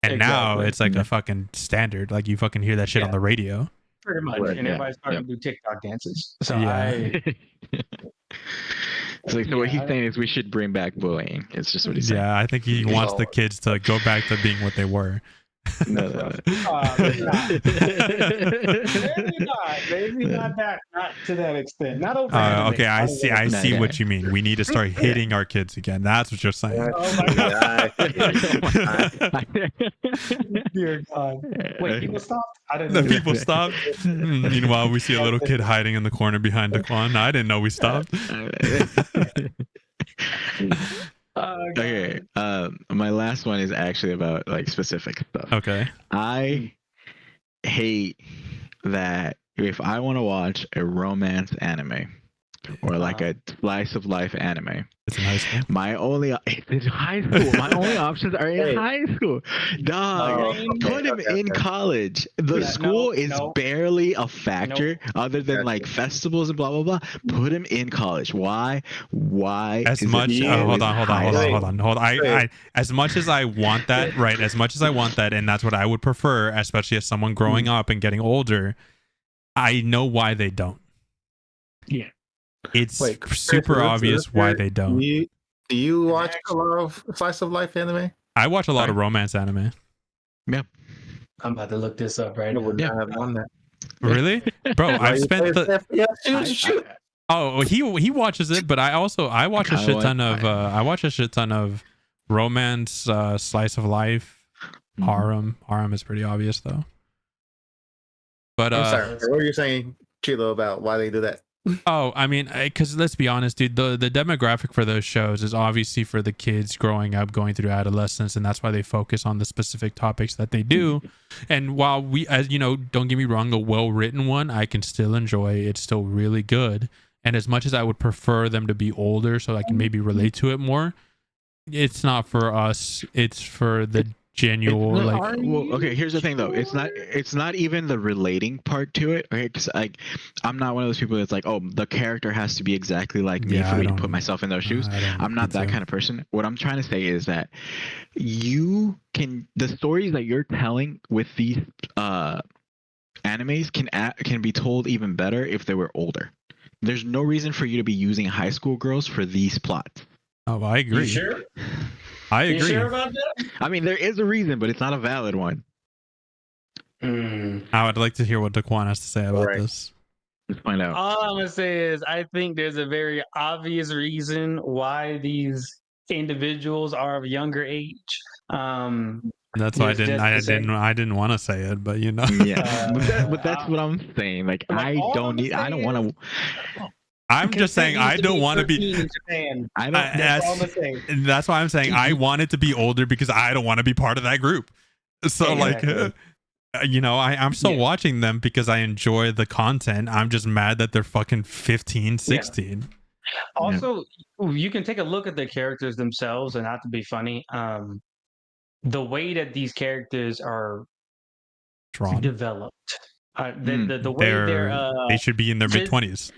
And now it's like a fucking standard. Like you fucking hear that shit on the radio. Pretty much. And everybody's starting to do TikTok dances. So so what he's saying is we should bring back bullying. It's just what he's saying. Yeah, I think he wants the kids to go back to being what they were. No. Maybe not to that extent. Not over. Okay, I see what you mean. We need to start hitting our kids again. That's what you're saying. Oh my god! Dear God! Wait, people stopped? I didn't know. The people stopped. Meanwhile, we see a little kid hiding in the corner behind Daquan. I didn't know we stopped. Okay. My last one is actually about like specific stuff. Okay. I hate that if I want to watch a romance anime or like a slice of life anime. It's in high school. It's high school. My only options are in high school. Dog, put him in college. The school is barely a factor other than like festivals and blah blah blah. Put him in college. Why? As much. Hold on. I as much as I want that, right? As much as I want that, and that's what I would prefer, especially as someone growing up and getting older. I know why they don't. Yeah. It's super obvious why they don't. Do you watch a lot of slice of life anime? I watch a lot of romance anime. Yeah. I'm about to look this up right now. I have done that. Really? Bro, I've spent shoot. Oh, he watches it, but I watch a shit ton of romance, slice of life, harem. Harem is pretty obvious though. But I'm sorry. What were you saying, Chilo, about why they do that? Oh, I mean, because let's be honest, dude, the demographic for those shows is obviously for the kids growing up, going through adolescence, and that's why they focus on the specific topics that they do. And while don't get me wrong, a well-written one, I can still enjoy. It's still really good. And as much as I would prefer them to be older so I can maybe relate to it more, it's not for us. It's for the genuine okay, here's the thing though, it's not even the relating part to it, okay? Because I'm not one of those people that's like, oh, the character has to be exactly like me for me to put myself in those shoes. I'm not that kind of person. What I'm trying to say is that the stories that you're telling with these animes can be told even better if they were older. There's no reason for you to be using high school girls for these plots. Oh, I agree. You sure? I agree. You sure about that? I mean, there is a reason, but it's not a valid one. I would like to hear what Daquan has to say about this. Let's find out. All I'm gonna say is I think there's a very obvious reason why these individuals are of younger age. That's why I didn't want to say it, but Yeah, but that's what I'm saying. Like I don't want to. I'm just saying I don't want to be. In Japan. That's why I'm saying I want it to be older because I don't want to be part of that group. So I'm still watching them because I enjoy the content. I'm just mad that they're fucking 15, 16. Yeah. Also, you can take a look at the characters themselves, and not to be funny, the way that these characters are developed, the way they should be in their mid-20s.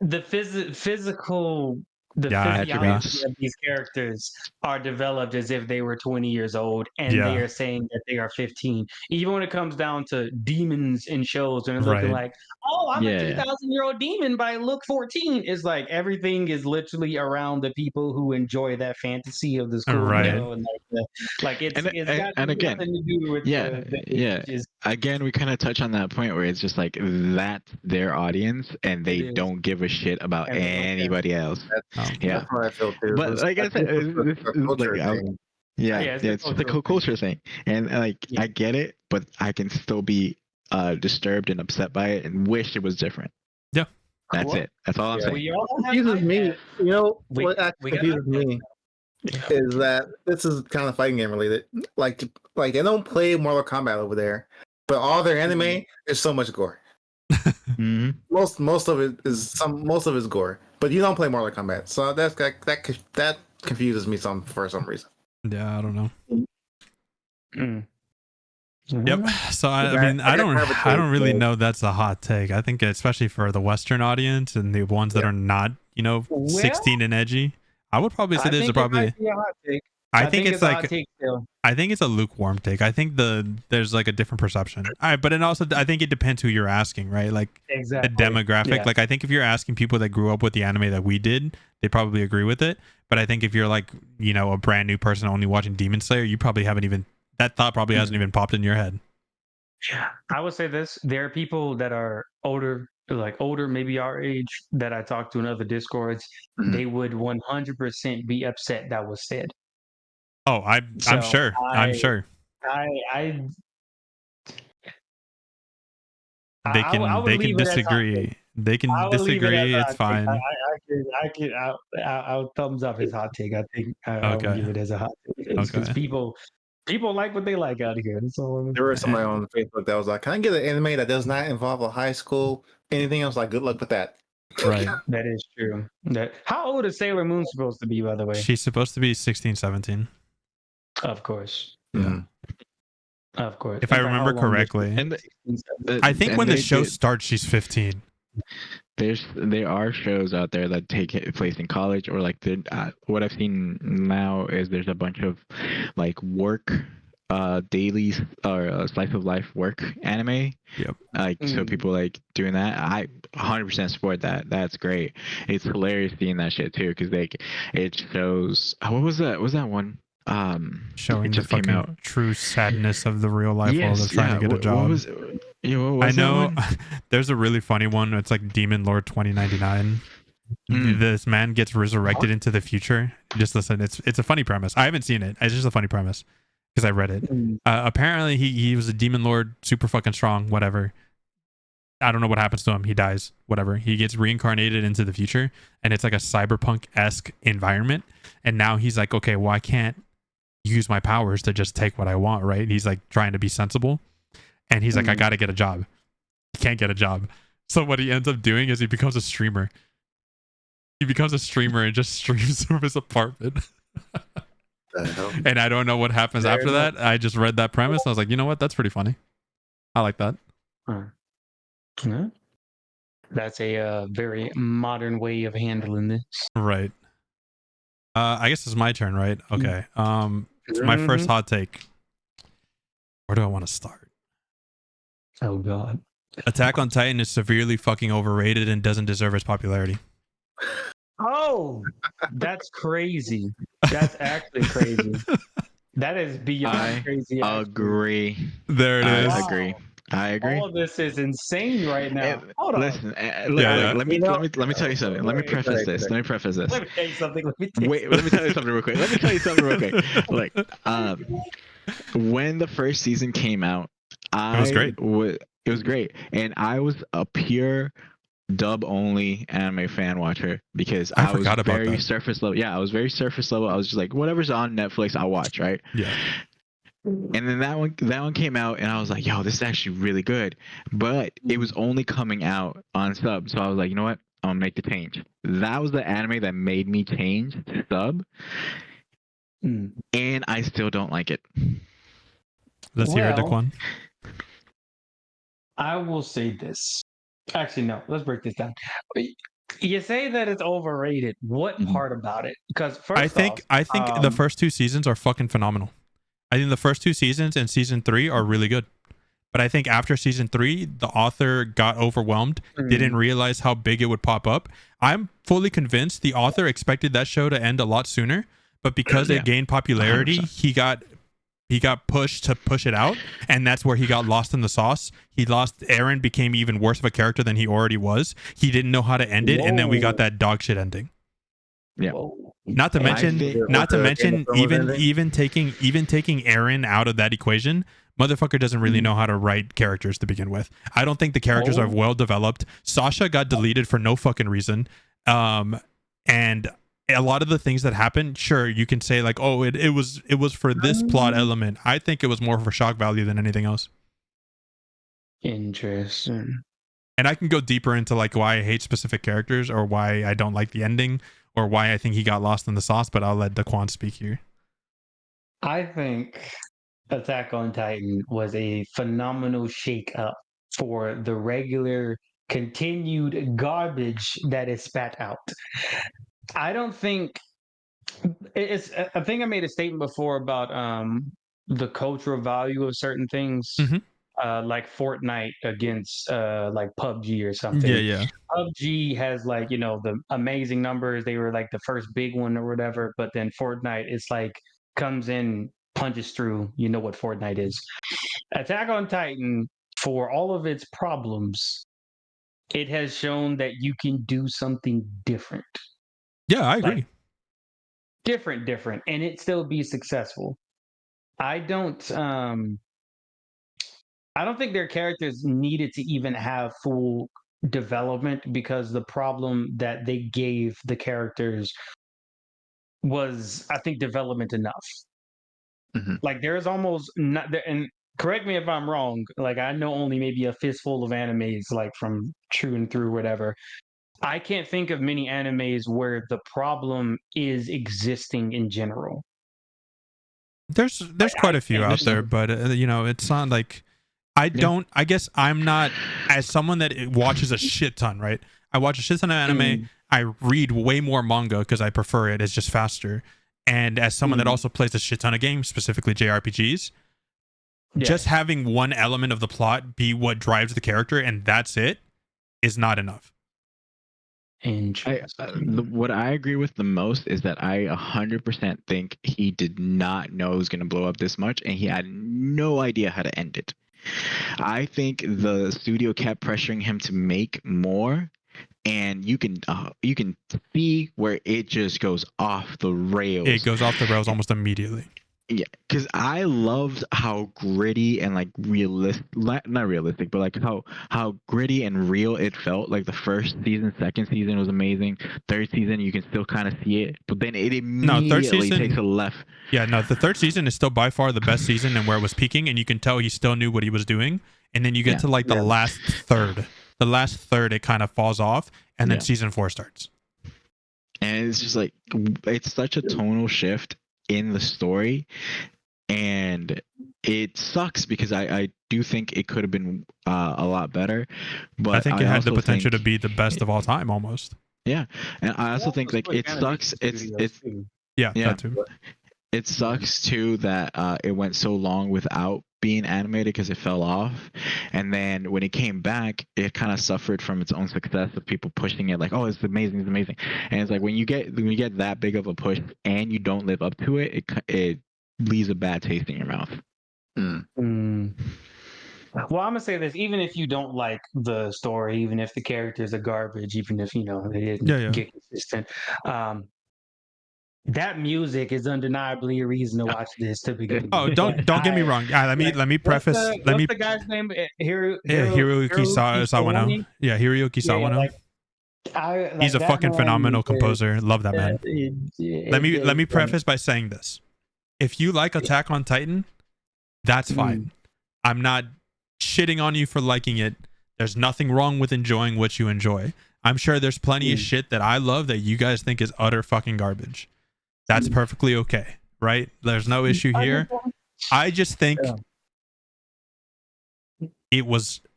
The physiology of these characters are developed as if they were 20 years old, and they are saying that they are 15. Even when it comes down to demons in shows, and they're looking like, oh, I'm a 2,000-year-old demon, but I look 14. It's like everything is literally around the people who enjoy that fantasy of the school, and it's got nothing to do with the Again, we kind of touch on that point where it's just like that's their audience, and they don't give a shit about anybody else. That's how I feel too. But like I said, it's the culture thing, and I get it, but I can still be disturbed and upset by it, and wish it was different. Yeah, that's it. That's all I'm saying. Confuses me. You know what confuses me is that this is kind of fighting game related. Like they don't play Mortal Kombat over there, but all their anime is so much gore. Mm-hmm. Most of it is gore, but you don't play Mortal Kombat, so that confuses me for some reason. Yeah, I don't know. Mm. Yep. So I mean, I don't really know that's a hot take. I think especially for the Western audience and the ones that are not, 16 and edgy, I would probably say there's probably. I think it's like I think it's a lukewarm take. I think there's like a different perception. All right, but then also I think it depends who you're asking, right? Like the demographic. Yeah. Like I think if you're asking people that grew up with the anime that we did, they probably agree with it. But I think if you're like a brand new person only watching Demon Slayer, you probably haven't even that thought probably hasn't even popped in your head. I would say this: there are people that are older, maybe our age, that I talk to in other Discords. Mm-hmm. They would 100% be upset that was said. Oh, I'm sure. I'm sure. They can disagree. They can disagree. It's fine. I'll thumbs up his hot take. I think I would give it as a hot take because people like what they like out here. There was somebody on Facebook that was like, "Can I get an anime that does not involve a high school? Anything else? Like, good luck with that." Right. That is true. How old is Sailor Moon supposed to be, by the way? She's supposed to be 16, 17. Of course. Yeah. Of course. If I remember correctly. I think when the show starts, she's 15. There are shows out there that take place in college, or like what I've seen now is there's a bunch of like work daily or slice of life work anime. Yep. So people like doing that. I 100% support that. That's great. It's hilarious seeing that shit too, because it shows what was that one showing the fucking true sadness of the real life while they're trying to get a job. What was I know there's a really funny one. It's like Demon Lord 2099. This man gets resurrected into the future. Just listen, it's a funny premise. I haven't seen it. It's just a funny premise because I read it. Apparently he was a demon lord, super fucking strong, whatever. I don't know what happens to him. He dies, whatever. He gets reincarnated into the future, and it's like a cyberpunk-esque environment. And now he's like, okay, well, I can't use my powers to just take what I want, right? He's like trying to be sensible, and he's like, I gotta get a job. He can't get a job. So what he ends up doing is he becomes a streamer. He becomes a streamer and just streams from his apartment. And I don't know what happens after that. I just read that premise. I was like, you know what? That's pretty funny. I like that. Yeah. That's a very modern way of handling this. Right. I guess it's my turn, right? Okay. It's my first hot take. Where do I want to start? Oh God. Attack on Titan is severely fucking overrated and doesn't deserve its popularity. Oh, that's crazy. That's actually crazy. That is beyond crazy. I agree. There it is. I agree. All of this is insane right now. Hold on. Listen, let me tell you something. Let me preface this. Let me tell you something. Let me tell you something real quick. Like, when the first season came out, it was great. It was great, and I was a pure dub only anime fan watcher because I was very surface level. Yeah, I was very surface level. I was just like, whatever's on Netflix, I'll watch, right? Yeah. And then that one came out, and I was like, yo, this is actually really good. But it was only coming out on sub, so I was like, you know what? I'm gonna make the change. That was the anime that made me change to sub, and I still don't like it. Let's hear it, Daquan. I will say this. Actually, no. Let's break this down. You say that it's overrated. What part about it? Because I think the first two seasons are fucking phenomenal. I think the first two seasons and season 3 are really good. But I think after season 3, the author got overwhelmed, didn't realize how big it would pop up. I'm fully convinced the author expected that show to end a lot sooner, but because it gained popularity, 100%. He got pushed to push it out, and that's where he got lost in the sauce. Eren became even worse of a character than he already was. He didn't know how to end it, and then we got that dog shit ending. Yeah. Not to mention, even taking Eren out of that equation, motherfucker doesn't really know how to write characters to begin with. I don't think the characters are well developed. Sasha got deleted for no fucking reason, and a lot of the things that happened, sure, you can say like, oh, it was for this plot element. I think it was more for shock value than anything else. Interesting. And I can go deeper into like why I hate specific characters or why I don't like the ending or why I think he got lost in the sauce, but I'll let Daquan speak here. I think Attack on Titan was a phenomenal shake-up for the regular continued garbage that is spat out. I don't think I think I made a statement before about the cultural value of certain things. Mm-hmm. Like Fortnite against like PUBG or something. Yeah. PUBG has like, the amazing numbers. They were like the first big one or whatever. But then Fortnite, it's like comes in, punches through. You know what Fortnite is. Attack on Titan, for all of its problems, it has shown that you can do something different. Yeah, I agree. Like, different, and it still be successful. I don't think their characters needed to even have full development because the problem that they gave the characters was, I think, development enough. Mm-hmm. Like there's almost not there, and correct me if I'm wrong. Like I know only maybe a fistful of animes, like from True and Through, whatever. I can't think of many animes where the problem is existing in general. There's quite a few out there, but it's not like I guess I'm not, as someone that watches a shit ton, right? I watch a shit ton of anime. I read way more manga because I prefer it. It's just faster. And as someone that also plays a shit ton of games, specifically JRPGs, just having one element of the plot be what drives the character and that's it is not enough. What I agree with the most is that I 100% think he did not know it was going to blow up this much, and he had no idea how to end it. I think the studio kept pressuring him to make more, and you can see where it just goes off the rails. It goes off the rails almost immediately. Yeah, because I loved how gritty and like not realistic, but like how gritty and real it felt. Like the first season, second season was amazing. Third season, you can still kind of see it, but then it immediately takes a left. Yeah, no, the third season is still by far the best season and where it was peaking, and you can tell he still knew what he was doing. And then you get to like the last third. The last third, it kind of falls off, and then season 4 starts. And it's just like it's such a tonal shift in the story, and it sucks because I do think it could have been a lot better, but I think it had the potential to be the best of all time almost. Yeah, and I also think like it sucks. It's that too. It sucks too that it went so long without being animated because it fell off, and then when it came back, it kind of suffered from its own success of people pushing it like, oh, it's amazing, and it's like when you get that big of a push and you don't live up to it, it leaves a bad taste in your mouth. Well, I'm gonna say this: even if you don't like the story, even if the characters are garbage, even if they didn't get consistent, that music is undeniably a reason to watch this to begin with. Oh, don't get me wrong. Let me preface. What's the guy's name? Hiroyuki Sawano. Yeah, Hiroyuki Sawano. He's a fucking phenomenal composer. Love that man. Let me preface by saying this: if you like Attack on Titan, that's fine. I'm not shitting on you for liking it. There's nothing wrong with enjoying what you enjoy. I'm sure there's plenty of shit that I love that you guys think is utter fucking garbage. That's perfectly okay, right? There's no issue here. I just think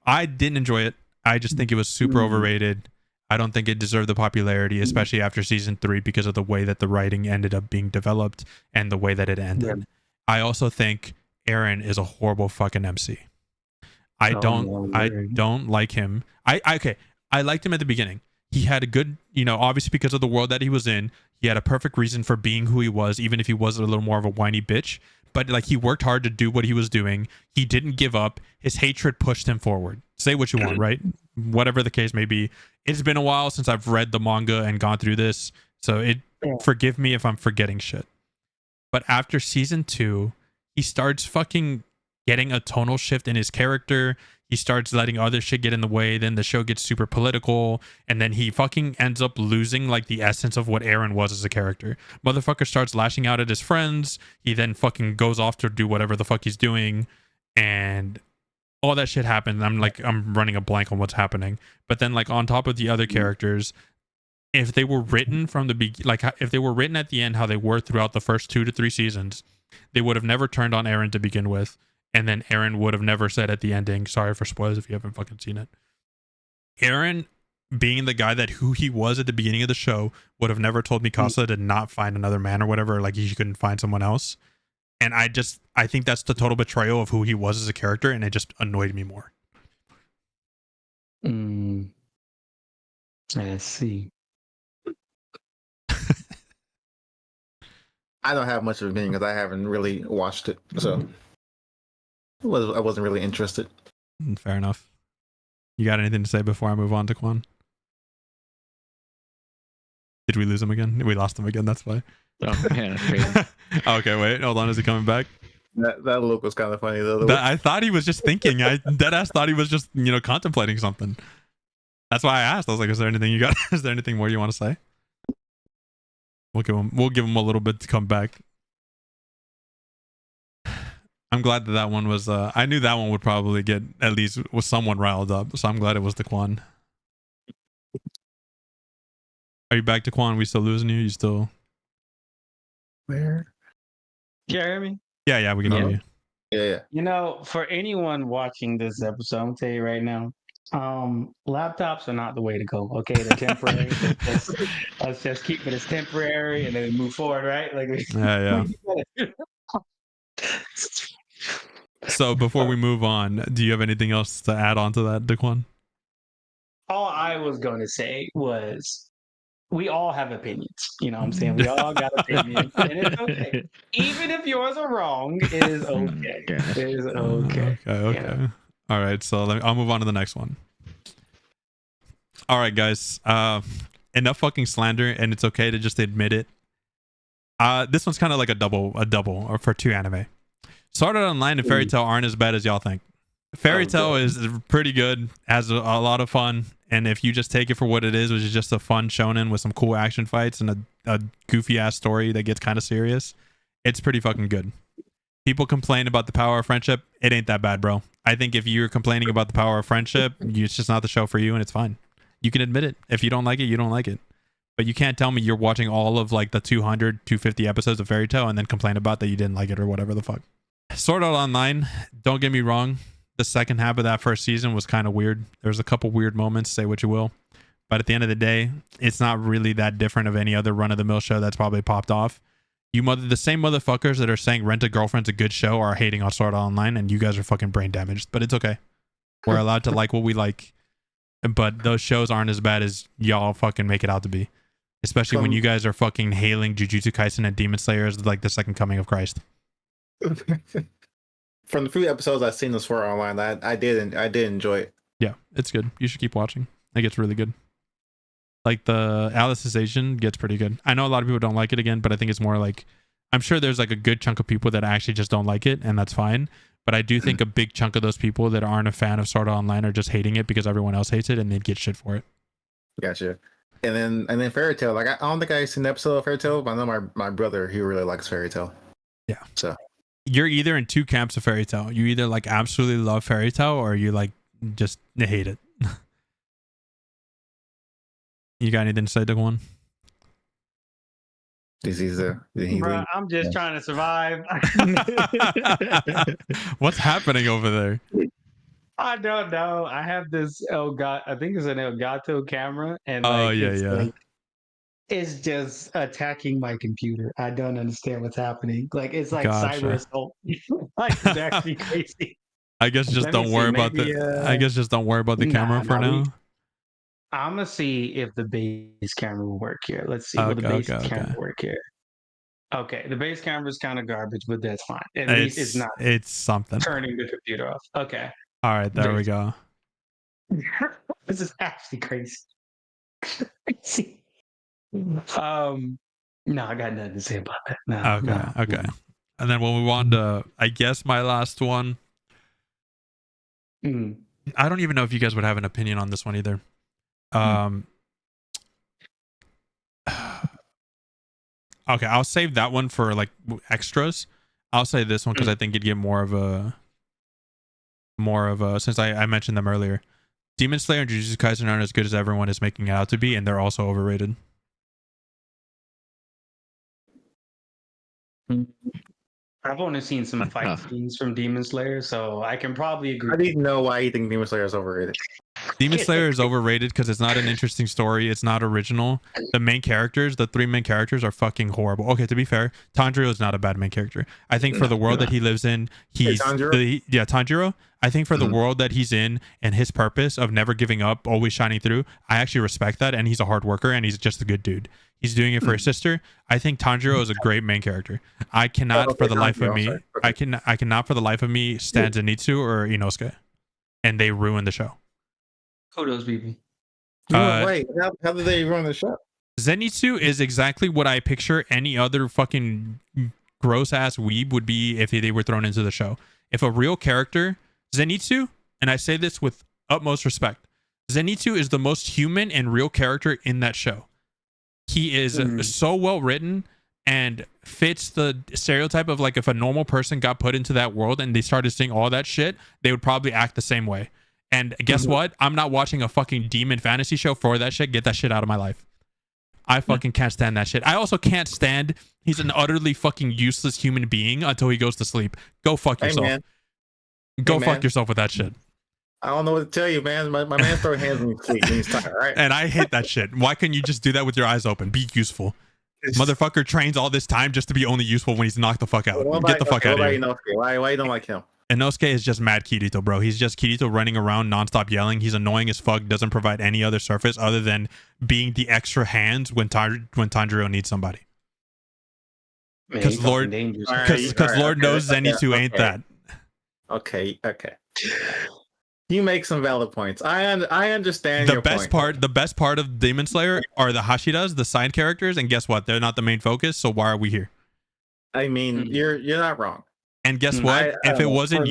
I didn't enjoy it. I just think it was super overrated. I don't think it deserved the popularity, especially after season 3, because of the way that the writing ended up being developed and the way that it ended. I also think Aaron is a horrible fucking MC. I don't like him. I liked him at the beginning. He had a good, obviously because of the world that he was in, he had a perfect reason for being who he was, even if he was a little more of a whiny bitch. But like he worked hard to do what he was doing. He didn't give up. His hatred pushed him forward. Say what you want, right? Whatever the case may be. It's been a while since I've read the manga and gone through this, so forgive me if I'm forgetting shit. But after season 2, he starts fucking getting a tonal shift in his character. he starts letting other shit get in the way. Then the show gets super political, and then he fucking ends up losing like the essence of what Eren was as a character. Motherfucker starts lashing out at his friends. He then fucking goes off to do whatever the fuck he's doing, and all that shit happened. I'm running a blank on what's happening. But then like on top of the other characters, if they were written from the if they were written at the end how they were throughout the first 2 to 3 seasons, they would have never turned on Eren to begin with, and then Eren would have never said at the ending, sorry for spoilers if you haven't fucking seen it. Eren, being the guy that who he was at the beginning of the show, would have never told Mikasa to not find another man or whatever, like he couldn't find someone else. And I think that's the total betrayal of who he was as a character, and it just annoyed me more. I see. I don't have much of an opinion because I haven't really watched it, so I wasn't really interested. Fair enough. You got anything to say before I move on to Daquan? Did we lose him again? We lost him again, that's why. Oh, yeah. Okay, wait, hold on. Is he coming back? That look was kind of funny though. I thought he was just thinking. I deadass thought he was just, contemplating something. That's why I asked. I was like, is there anything you got? Is there anything more you want to say? We'll give him a little bit to come back. I'm glad that one was I knew that one would probably get at least with someone riled up, so I'm glad it was Daquan. Are you back, Daquan? We still losing you? You still where? Can you hear me? Yeah, we can hear you. Yeah. For anyone watching this episode, I'm gonna tell you right now, laptops are not the way to go. Okay, they're temporary. Let's just keep it as temporary and then move forward, right? Yeah. So before we move on, do you have anything else to add on to that, Daquan? All I was going to say was we all have opinions. You know what I'm saying? We all got opinions. And it's okay. Even if yours are wrong, it is okay. It is okay. Okay. All right, so I'll move on to the next one. All right, guys. Enough fucking slander, and it's okay to just admit it. This one's kind of like a double or for 2 anime. Sword Art Online and Fairy Tail aren't as bad as y'all think. Fairy Tail is pretty good, has a lot of fun, and if you just take it for what it is, which is just a fun shonen with some cool action fights and a goofy ass story that gets kind of serious, it's pretty fucking good. People complain about the power of friendship. It ain't that bad, bro. I think if you're complaining about the power of friendship, it's just not the show for you, and it's fine. You can admit it. If you don't like it, you don't like it. But you can't tell me you're watching all of like the 200, 250 episodes of Fairy Tail and then complain about that you didn't like it or whatever the fuck. Sword Art Online, don't get me wrong. The second half of that first season was kind of weird. There's a couple weird moments, say what you will. But at the end of the day, it's not really that different of any other run-of-the-mill show that's probably popped off. The same motherfuckers that are saying Rent a Girlfriend's a good show are hating on Sword Art Online, and you guys are fucking brain damaged. But it's okay. We're allowed to like what we like. But those shows aren't as bad as y'all fucking make it out to be. Especially when you guys are fucking hailing Jujutsu Kaisen and Demon Slayer as like the second coming of Christ. From the few episodes I've seen of Sword Art Online, I did enjoy it. Yeah, it's good. You should keep watching. It gets really good. Like the Alicization gets pretty good. I know a lot of people don't like it again, but I think it's more like, I'm sure there's like a good chunk of people that actually just don't like it, and that's fine. But I do think a big chunk of those people that aren't a fan of Sword Art Online are just hating it because everyone else hates it and they'd get shit for it. Gotcha. And then Fairy Tail. Like I don't think I've seen an episode of Fairy Tail, but I know my brother, he really likes Fairy Tail. Yeah. So you're either in 2 camps of Fairy Tail. You either like absolutely love Fairy Tail or you like just hate it. You got anything to say, Daquan? I'm just trying to survive. What's happening over there? I don't know. I have this I think it's an Elgato camera, and it's just attacking my computer. I don't understand what's happening. Like it's like cyber assault. Like it's actually crazy. I guess just don't worry about the camera for now. I'm gonna see if the base camera will work here. Let's see. Will the base camera work here? Okay, the base camera is kind of garbage, but that's fine. At least it's not. It's something. Turning the computer off. Okay. All right, there we go. This is actually crazy. No, I got nothing to say about that. No, okay. And then we'll move on to, I guess, my last one. I don't even know if you guys would have an opinion on this one either. Okay, I'll save that one for like extras. I'll say this one because I think you'd get more of a since I mentioned them earlier. Demon Slayer and Jujutsu Kaisen aren't as good as everyone is making it out to be, and they're also overrated. I've only seen some fight scenes from Demon Slayer, so I can probably agree. I didn't know why you think Demon Slayer is overrated. Demon Slayer is overrated because it's not an interesting story. It's not original. The main characters, the 3 main characters, are fucking horrible. Okay, to be fair, Tanjiro is not a bad main character. I think for the world that he lives in, he's Tanjiro. I think for the world that he's in and his purpose of never giving up, always shining through, I actually respect that, and he's a hard worker and he's just a good dude. He's doing it for his sister. I think Tanjiro is a great main character. I cannot for the life of me, I cannot for the life of me stand Zenitsu or Inosuke, and they ruin the show. Kudos, BB. Wait, how did they run the show? Zenitsu is exactly what I picture any other fucking gross ass weeb would be if they were thrown into the show. If a real character, Zenitsu, and I say this with utmost respect, Zenitsu is the most human and real character in that show. He is so well written and fits the stereotype of like if a normal person got put into that world and they started seeing all that shit, they would probably act the same way. And guess what? I'm not watching a fucking demon fantasy show for that shit. Get that shit out of my life. I fucking can't stand that shit. I also can't stand he's an utterly fucking useless human being until he goes to sleep. Go fuck yourself. Man. Go fuck yourself with that shit. I don't know what to tell you, man. My man throw hands when he's tired, right? And I hate that shit. Why couldn't you just do that with your eyes open? Be useful. Motherfucker trains all this time just to be only useful when he's knocked the fuck out. Get the fuck out of here. Why you don't like him? Inosuke is just mad Kirito, bro. He's just Kirito running around nonstop yelling. He's annoying as fuck. Doesn't provide any other surface other than being the extra hands when Tanjiro needs somebody. Because Lord knows Zenitsu ain't that. Okay. You make some valid points. I understand your point. The best part of Demon Slayer are the Hashiras, the side characters, and guess what? They're not the main focus. So why are we here? I mean, you're not wrong. And guess what? If it wasn't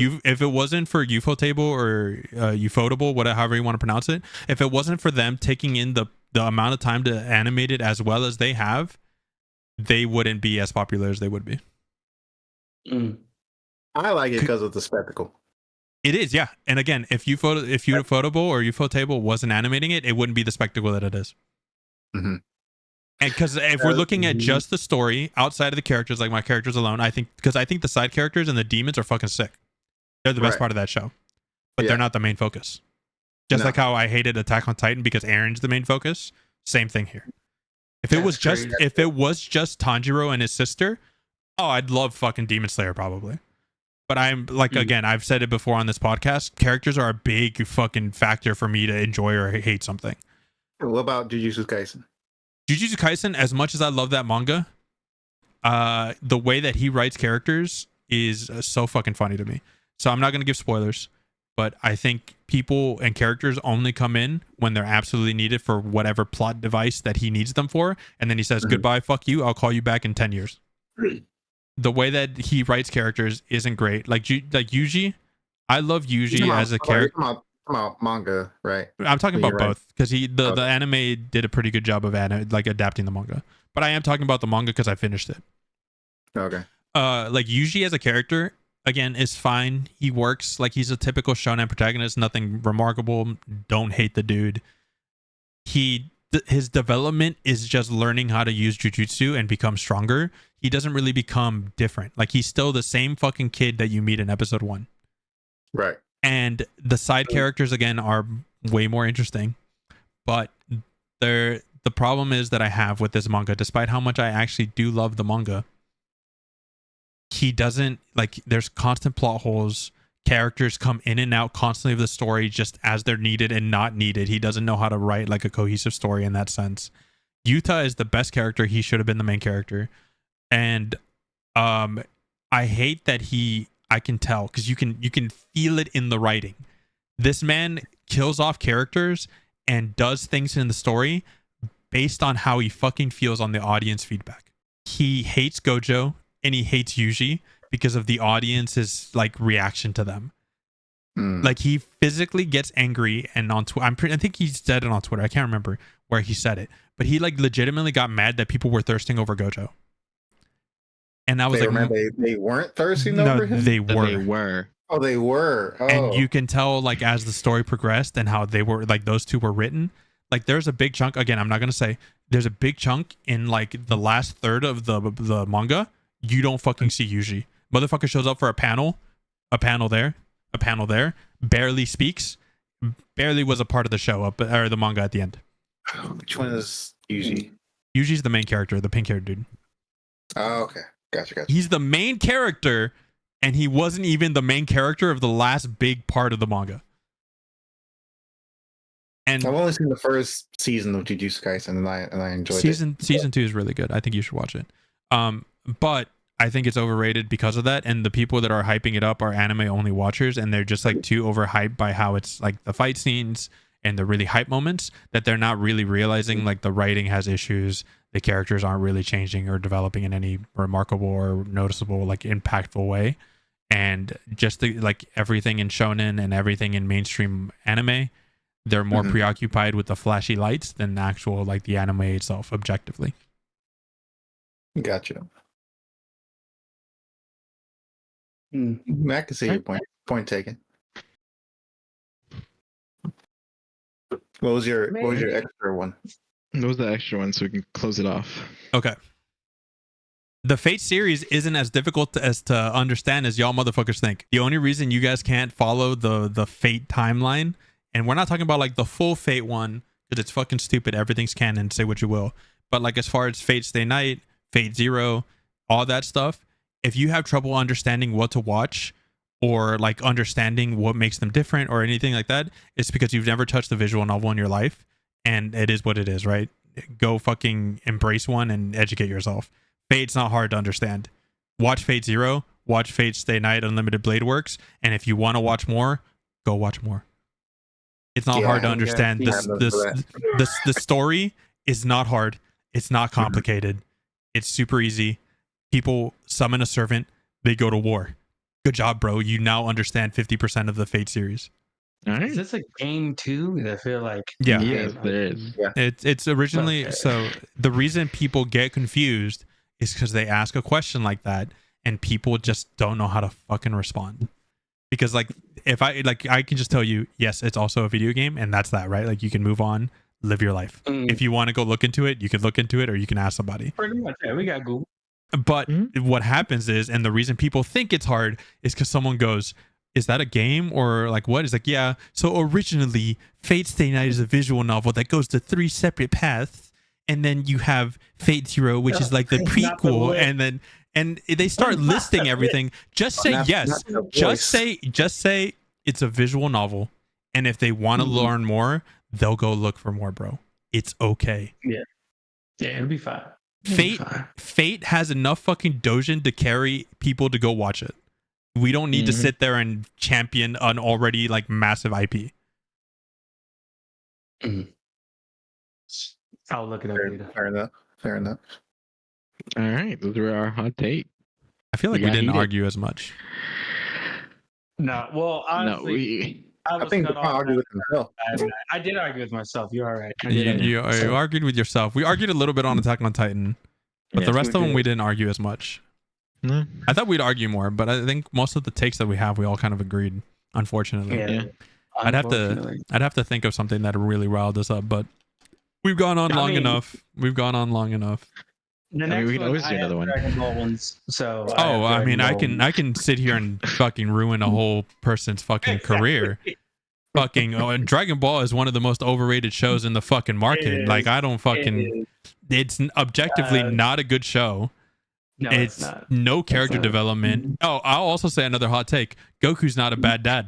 for Ufotable or Ufotable, however you want to pronounce it, if it wasn't for them taking in the amount of time to animate it as well as they have, they wouldn't be as popular as they would be. I like it because of the spectacle. It is, yeah. And again, if Ufotable or Ufotable wasn't animating it, it wouldn't be the spectacle that it is. Mm-hmm. And because if we're looking at just the story outside of the characters, like my characters alone, I think the side characters and the demons are fucking sick. They're the best part of that show, but they're not the main focus. Just like how I hated Attack on Titan because Aaron's the main focus. Same thing here. If it was just Tanjiro and his sister, I'd love fucking Demon Slayer probably. But I'm like, again, I've said it before on this podcast. Characters are a big fucking factor for me to enjoy or hate something. What about Jujutsu Kaisen? Jujutsu Kaisen, as much as I love that manga, the way that he writes characters is so fucking funny to me. So I'm not going to give spoilers, but I think people and characters only come in when they're absolutely needed for whatever plot device that he needs them for. And then he says, goodbye, fuck you, I'll call you back in 10 years. The way that he writes characters isn't great. Like Yuji, I love Yuji as a character. About manga, right? I'm talking about both because the anime did a pretty good job of adapting the manga. But I am talking about the manga because I finished it. Okay. Like Yuji as a character, again, is fine. He works like he's a typical shonen protagonist. Nothing remarkable. Don't hate the dude. His development is just learning how to use jujutsu and become stronger. He doesn't really become different. Like he's still the same fucking kid that you meet in episode 1. Right. And the side characters again are way more interesting. But the problem is that I have with this manga, despite how much I actually do love the manga, he doesn't there's constant plot holes. Characters come in and out constantly of the story just as they're needed and not needed. He doesn't know how to write like a cohesive story in that sense. Yuta is the best character. He should have been the main character. And I hate that I can tell because you can feel it in the writing. This man kills off characters and does things in the story based on how he fucking feels on the audience feedback. He hates Gojo and he hates Yuji because of the audience's reaction to them. Like he physically gets angry, and on Twitter, I think he said it on Twitter. I can't remember where he said it, but he like legitimately got mad that people were thirsting over Gojo. And I was they weren't thirsting over him. They were. Oh, they were. Oh. And you can tell like as the story progressed and how they were like those two were written. Like there's a big chunk. Again, I'm not gonna say there's a big chunk in like the last third of the manga. You don't fucking see Yuji. Motherfucker shows up for a panel there, barely speaks, barely was a part of the show or the manga at the end. Which one is Yuji? Yuji's the main character, the pink haired dude. Oh, okay. Gotcha. He's the main character, and he wasn't even the main character of the last big part of the manga. And I've only seen the first season of Jujutsu Kaisen, and I enjoyed it. Season 2 is really good. I think you should watch it. But I think it's overrated because of that, and the people that are hyping it up are anime only watchers, and they're just like too overhyped by how it's like the fight scenes and the really hype moments that they're not really realizing like the writing has issues, the characters aren't really changing or developing in any remarkable or noticeable like impactful way, and just like everything in shonen and everything in mainstream anime, they're more preoccupied with the flashy lights than the actual like the anime itself objectively. Gotcha. I can see your point taken. What was your extra one? What was the extra one so we can close it off? Okay. The Fate series isn't as difficult to understand as y'all motherfuckers think. The only reason you guys can't follow the Fate timeline, and we're not talking about like the full Fate one, because it's fucking stupid. Everything's canon, say what you will. But like as far as Fate Stay Night, Fate Zero, all that stuff, if you have trouble understanding what to watch or like understanding what makes them different or anything like that, it's because you've never touched a visual novel in your life, and it is what it is, right? Go fucking embrace one and educate yourself. Fate's not hard to understand. Watch Fate Zero, watch Fate Stay Night Unlimited Blade Works, and if you want to watch more, go watch more. It's not hard to understand. The story is not hard. It's not complicated. It's super easy. People summon a servant, they go to war. Good job, bro. You now understand 50% of the Fate series. Right. Is this a game too? I feel like yes, there is. Yeah. It's originally so the reason people get confused is because they ask a question like that and people just don't know how to fucking respond. Because like if I can just tell you, yes, it's also a video game, and that's that, right? Like you can move on, live your life. If you want to go look into it, you can look into it, or you can ask somebody. Pretty much, yeah. We got Google. But what happens is, and the reason people think it's hard is because someone goes, is that a game or like what? It's like, yeah. So originally, Fate Stay Night is a visual novel that goes to 3 separate paths. And then you have Fate Zero, which is like the prequel. And they start listing everything. Just say yes. Just say it's a visual novel. And if they want to learn more, they'll go look for more, bro. It's okay. Yeah. Yeah, it'll be fine. Fate has enough fucking dojin to carry people to go watch it. We don't need to sit there and champion an already like massive IP. I'll look it up later. Fair enough. All right, those were our hot take. I feel like we didn't argue as much. No, well, honestly, I think I argued with himself. I did argue with myself. You're all right. You argued with yourself. We argued a little bit on Attack on Titan, but the rest of them we didn't argue as much. No. I thought we'd argue more, but I think most of the takes that we have, we all kind of agreed. Unfortunately, yeah. I'd have to think of something that really riled us up, but we've gone on long enough. We can always do another one. Dragon Ball ones, so I can sit here and fucking ruin a whole person's fucking career. And Dragon Ball is one of the most overrated shows in the fucking market. Like I don't fucking. It's objectively not a good show. No, it's not. No character development. Oh, I'll also say another hot take. Goku's not a bad dad.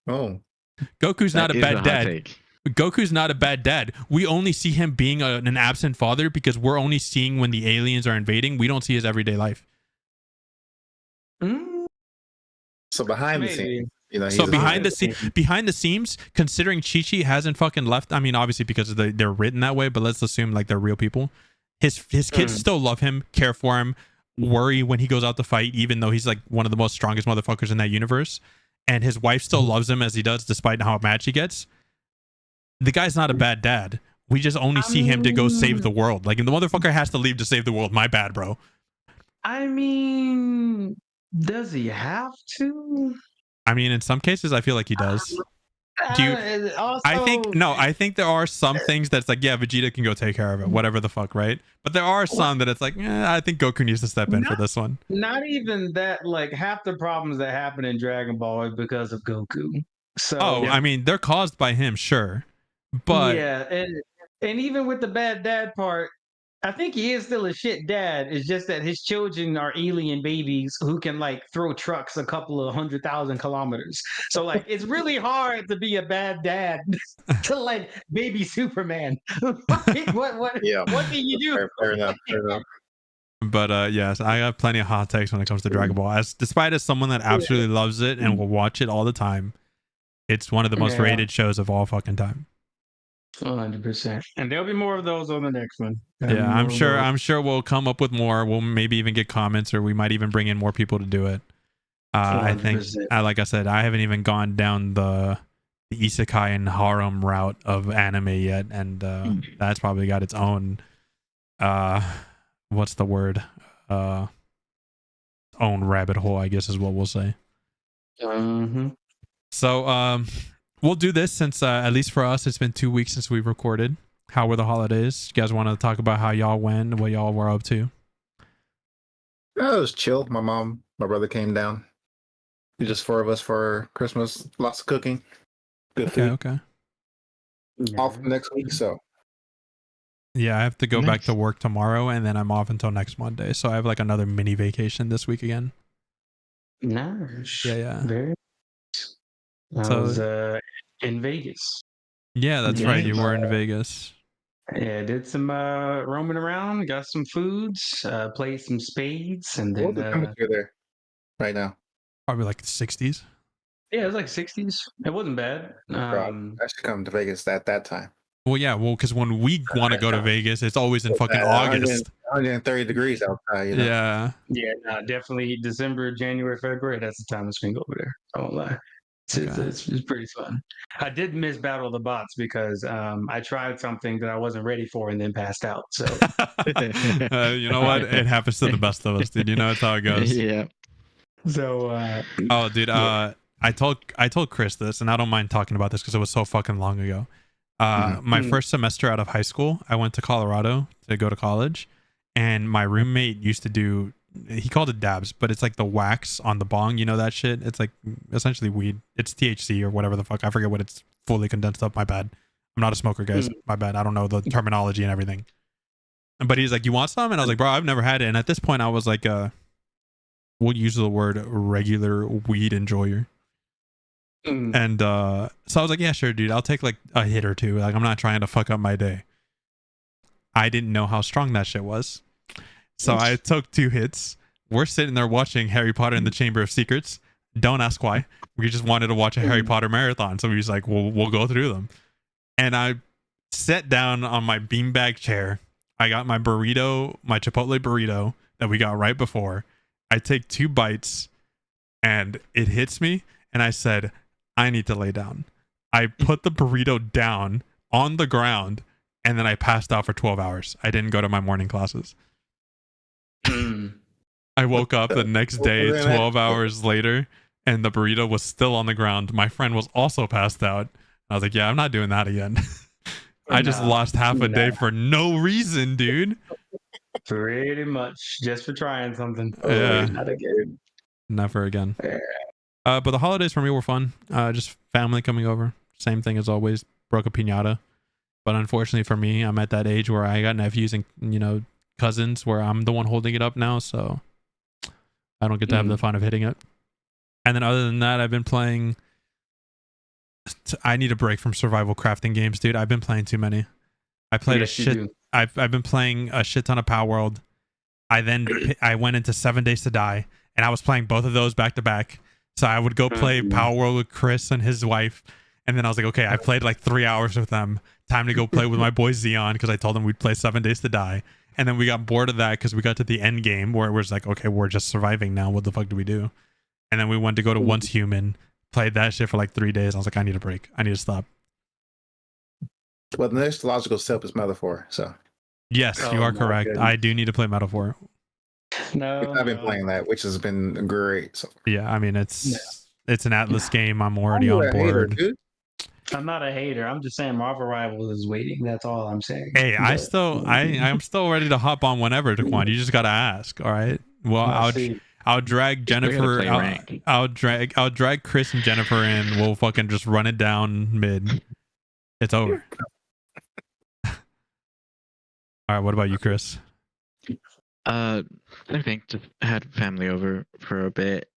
Oh, Goku's not a bad dad. Goku's not a bad dad. We only see him being an absent father because we're only seeing when the aliens are invading. We don't see his everyday life. So behind the scenes, behind the scenes, considering Chi-Chi hasn't fucking left. I mean, obviously because they're written that way, but let's assume like they're real people. His kids still love him, care for him, worry when he goes out to fight, even though he's like one of the most strongest motherfuckers in that universe, and his wife still loves him as he does, despite how mad she gets. The guy's not a bad dad. We just only see him to go save the world. Like, the motherfucker has to leave to save the world. My bad, bro. I mean, does he have to? I mean, in some cases, I feel like he does. Also, I think there are some things that's like, yeah, Vegeta can go take care of it, whatever the fuck, right? But there are some that it's like, I think Goku needs to step in for this one. Not even that. Like, half the problems that happen in Dragon Ball is because of Goku. So, I mean, they're caused by him, sure, but yeah, and even with the bad dad part, I think he is still a shit dad. It's just that his children are alien babies who can like throw trucks a couple of 100,000 kilometers. So like, it's really hard to be a bad dad to like baby Superman. what can you do? Fair enough. But yes, I have plenty of hot takes when it comes to Dragon Ball. Despite as someone that absolutely loves it and will watch it all the time, it's one of the most rated shows of all fucking time. 100%. And there'll be more of those on the next one. Yeah, I'm sure we'll come up with more. We'll maybe even get comments, or we might even bring in more people to do it. I think, like I said, I haven't even gone down the isekai and harem route of anime yet, and that's probably got its own what's the word? Own rabbit hole, I guess is what we'll say. So we'll do this since at least for us, it's been 2 weeks since we recorded. How were the holidays? You guys want to talk about how y'all went, what y'all were up to? It was chill. My mom, my brother came down. Just 4 of us for Christmas. Lots of cooking. Good food. Okay. Off next week, so. Yeah, I have to go back to work tomorrow, and then I'm off until next Monday. So I have like another mini vacation this week again. Nice. Yeah. Very nice. I was in Vegas. Yeah, that's right. You were in Vegas. Yeah, did some roaming around, got some foods, played some spades, and then what's the temperature there right now? Probably like the 60s. Yeah, it was like 60s. It wasn't bad. I should come to Vegas at that time. Well, because when we want to go to Vegas, it's always in fucking August. 130 degrees outside. You know? Yeah. Yeah, definitely December, January, February. That's the time to swing over there. I won't lie. It's pretty fun. I did miss Battle of the Bots because I tried something that I wasn't ready for and then passed out. So you know what? It happens to the best of us, dude. You know, it's how it goes. Yeah. So dude, I told Kris this, and I don't mind talking about this because it was so fucking long ago. My first semester out of high school, I went to Colorado to go to college, and my roommate used to do, he called it dabs, but it's like the wax on the bong, you know that shit? It's like essentially weed. It's THC or whatever the fuck. I forget what it's fully condensed up. My bad. I'm not a smoker, guys. My bad. I don't know the terminology and everything. But he's like, you want some? And I was like, bro, I've never had it. And at this point, I was like, we'll use the word regular weed enjoyer. And so I was like, yeah, sure, dude. I'll take like a hit or two. Like, I'm not trying to fuck up my day. I didn't know how strong that shit was. So I took 2 hits. We're sitting there watching Harry Potter and the Chamber of Secrets. Don't ask why. We just wanted to watch a Harry Potter marathon. So we was like, we'll go through them. And I sat down on my beanbag chair. I got my burrito, my Chipotle burrito that we got right before. I take 2 bites and it hits me. And I said, I need to lay down. I put the burrito down on the ground and then I passed out for 12 hours. I didn't go to my morning classes. I woke up the next day 12 hours later and the burrito was still on the ground. My friend was also passed out. I was like, yeah, I'm not doing that again. I just lost half a day for no reason, dude. Pretty much just for trying something. Yeah. Not again. Never again. But the holidays for me were fun. Just family coming over. Same thing as always. Broke a piñata. But unfortunately for me, I'm at that age where I got nephews and, cousins where I'm the one holding it up now. So I don't get to have the fun of hitting it. And then other than that, I've been playing. I need a break from survival crafting games, dude. I've been playing too many. I played a shit. I've been playing a shit ton of Power World. I went into 7 Days to Die, and I was playing both of those back to back. So I would go play Power World with Kris and his wife, and then I was like, okay, I played like 3 hours with them. Time to go play with my boy Xeon because I told him we'd play 7 Days to Die. And then we got bored of that because we got to the end game where it was like, okay, we're just surviving now. What the fuck do we do? And then we went to go to Once Human, played that shit for like 3 days. I was like, I need a break. I need to stop. Well, the next logical step is Metaphor. So yes, you are correct. Goodness. I do need to play Metaphor. No, I've been playing that, which has been great. So. Yeah, I mean it's an Atlas game. I'm already on board. Hater, I'm not a hater. I'm just saying Marvel Rivals is waiting. That's all I'm saying. Hey, I'm still ready to hop on whenever, Daquan. You just gotta ask. All right. Well, I'll drag Jennifer. I'll drag Kris and Jennifer in. We'll fucking just run it down mid. It's over. All right. What about you, Kris? I think just had family over for a bit.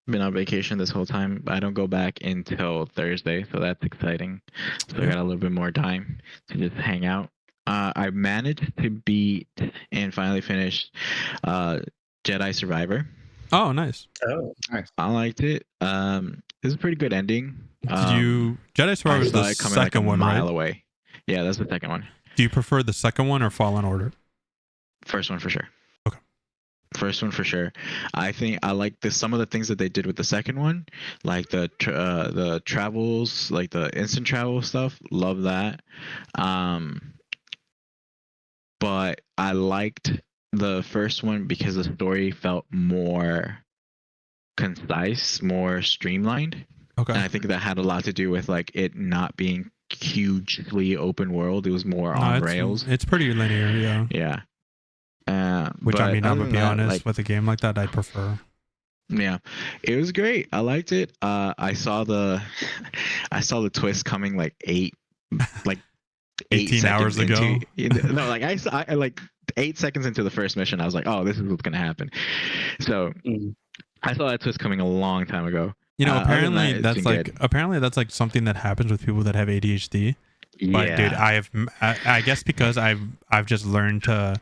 Been on vacation this whole time. I don't go back until Thursday, so that's exciting. So I got a little bit more time to just hang out. I managed to beat and finally finish Jedi Survivor. Oh, nice. Oh, nice. I liked it. It was a pretty good ending. Did you Jedi Survivor is the second one, right? Mile away. Yeah, that's the second one. Do you prefer the second one or Fallen Order? First one for sure. Okay. First one for sure. I think I like some of the things that they did with the second one, like the travels, like the instant travel stuff. Love that. But I liked the first one because the story felt more concise, more streamlined. Okay. And I think that had a lot to do with like it not being hugely open world. It was more on rails. It's pretty linear, yeah. Yeah. Which I mean, I'm gonna be honest, with a game like that, I'd prefer. Yeah, it was great. I liked it. I saw the twist coming like 18 hours ago. No, like I like 8 seconds into the first mission, I was like, oh, this is what's gonna happen. So I saw that twist coming a long time ago. You know, apparently that's like something that happens with people that have ADHD. But dude, I guess because I've just learned to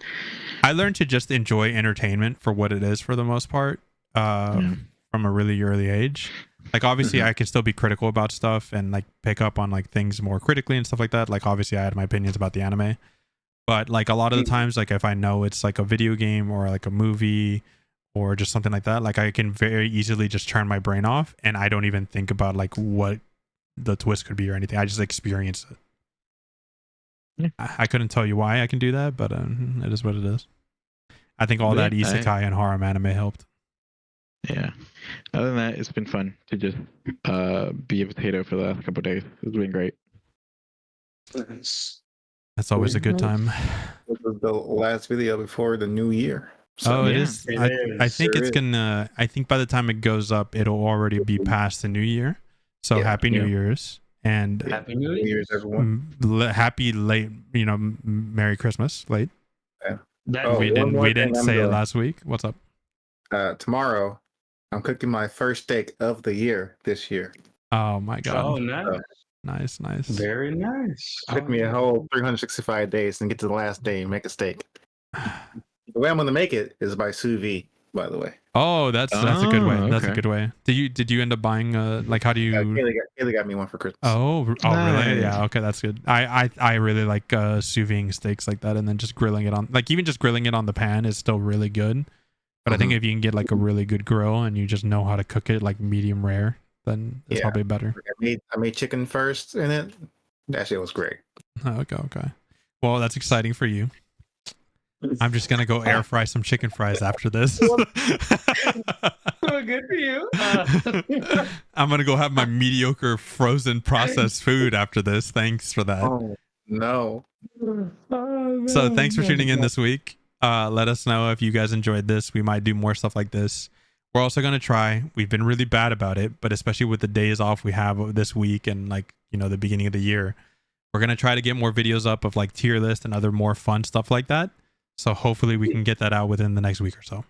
just enjoy entertainment for what it is for the most part from a really early age. Like obviously I can still be critical about stuff and like pick up on like things more critically and stuff like that. Like obviously I had my opinions about the anime, but like a lot of the times, like if I know it's like a video game or like a movie or just something like that, like I can very easily just turn my brain off and I don't even think about like what the twist could be or anything. I just experience it. Yeah. I couldn't tell you why I can do that, but it is what it is. I think all that isekai and harem anime helped. Yeah. Other than that, it's been fun to just be a potato for the last couple of days. It's been great. That's always a good time. This was the last video before the new year. So it is. I think it's gonna. I think by the time it goes up, it'll already be past the new year. So happy New Year's and happy New Year's, everyone. Happy late, Merry Christmas late. Yeah. We didn't say it last week. What's up? Tomorrow, I'm cooking my first steak of the year this year. Oh my god! Oh, nice. Nice. Very nice. It took me a whole 365 days and get to the last day and make a steak. The way I'm going to make it is by sous vide, by the way. Oh, that's a good way. Okay. That's a good way. Did you end up buying like how do you? Kaylee got me one for Christmas. Oh, nice. Really? Yeah. Okay, that's good. I really like sous vide steaks like that, and then just grilling it on even just grilling it on the pan is still really good. But I think if you can get like a really good grill and you just know how to cook it like medium rare, then it's probably better. I made chicken first in it. That shit was great. Okay. Well, that's exciting for you. I'm just gonna go air fry some chicken fries after this. Well, good for you. I'm gonna go have my mediocre frozen processed food after this. Thanks for that. Oh no. So thanks for tuning in this week. Let us know if you guys enjoyed this. We might do more stuff like this. We're also gonna try. We've been really bad about it, but especially with the days off we have this week and the beginning of the year, we're gonna try to get more videos up of like tier list and other more fun stuff like that. So hopefully we can get that out within the next week or so.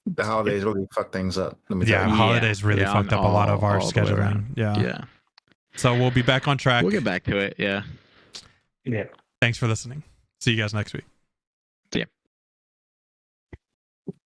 The holidays really fucked things up. Holidays really fucked up a lot of our scheduling. Yeah. So we'll be back on track. We'll get back to it. Yeah. Thanks for listening. See you guys next week.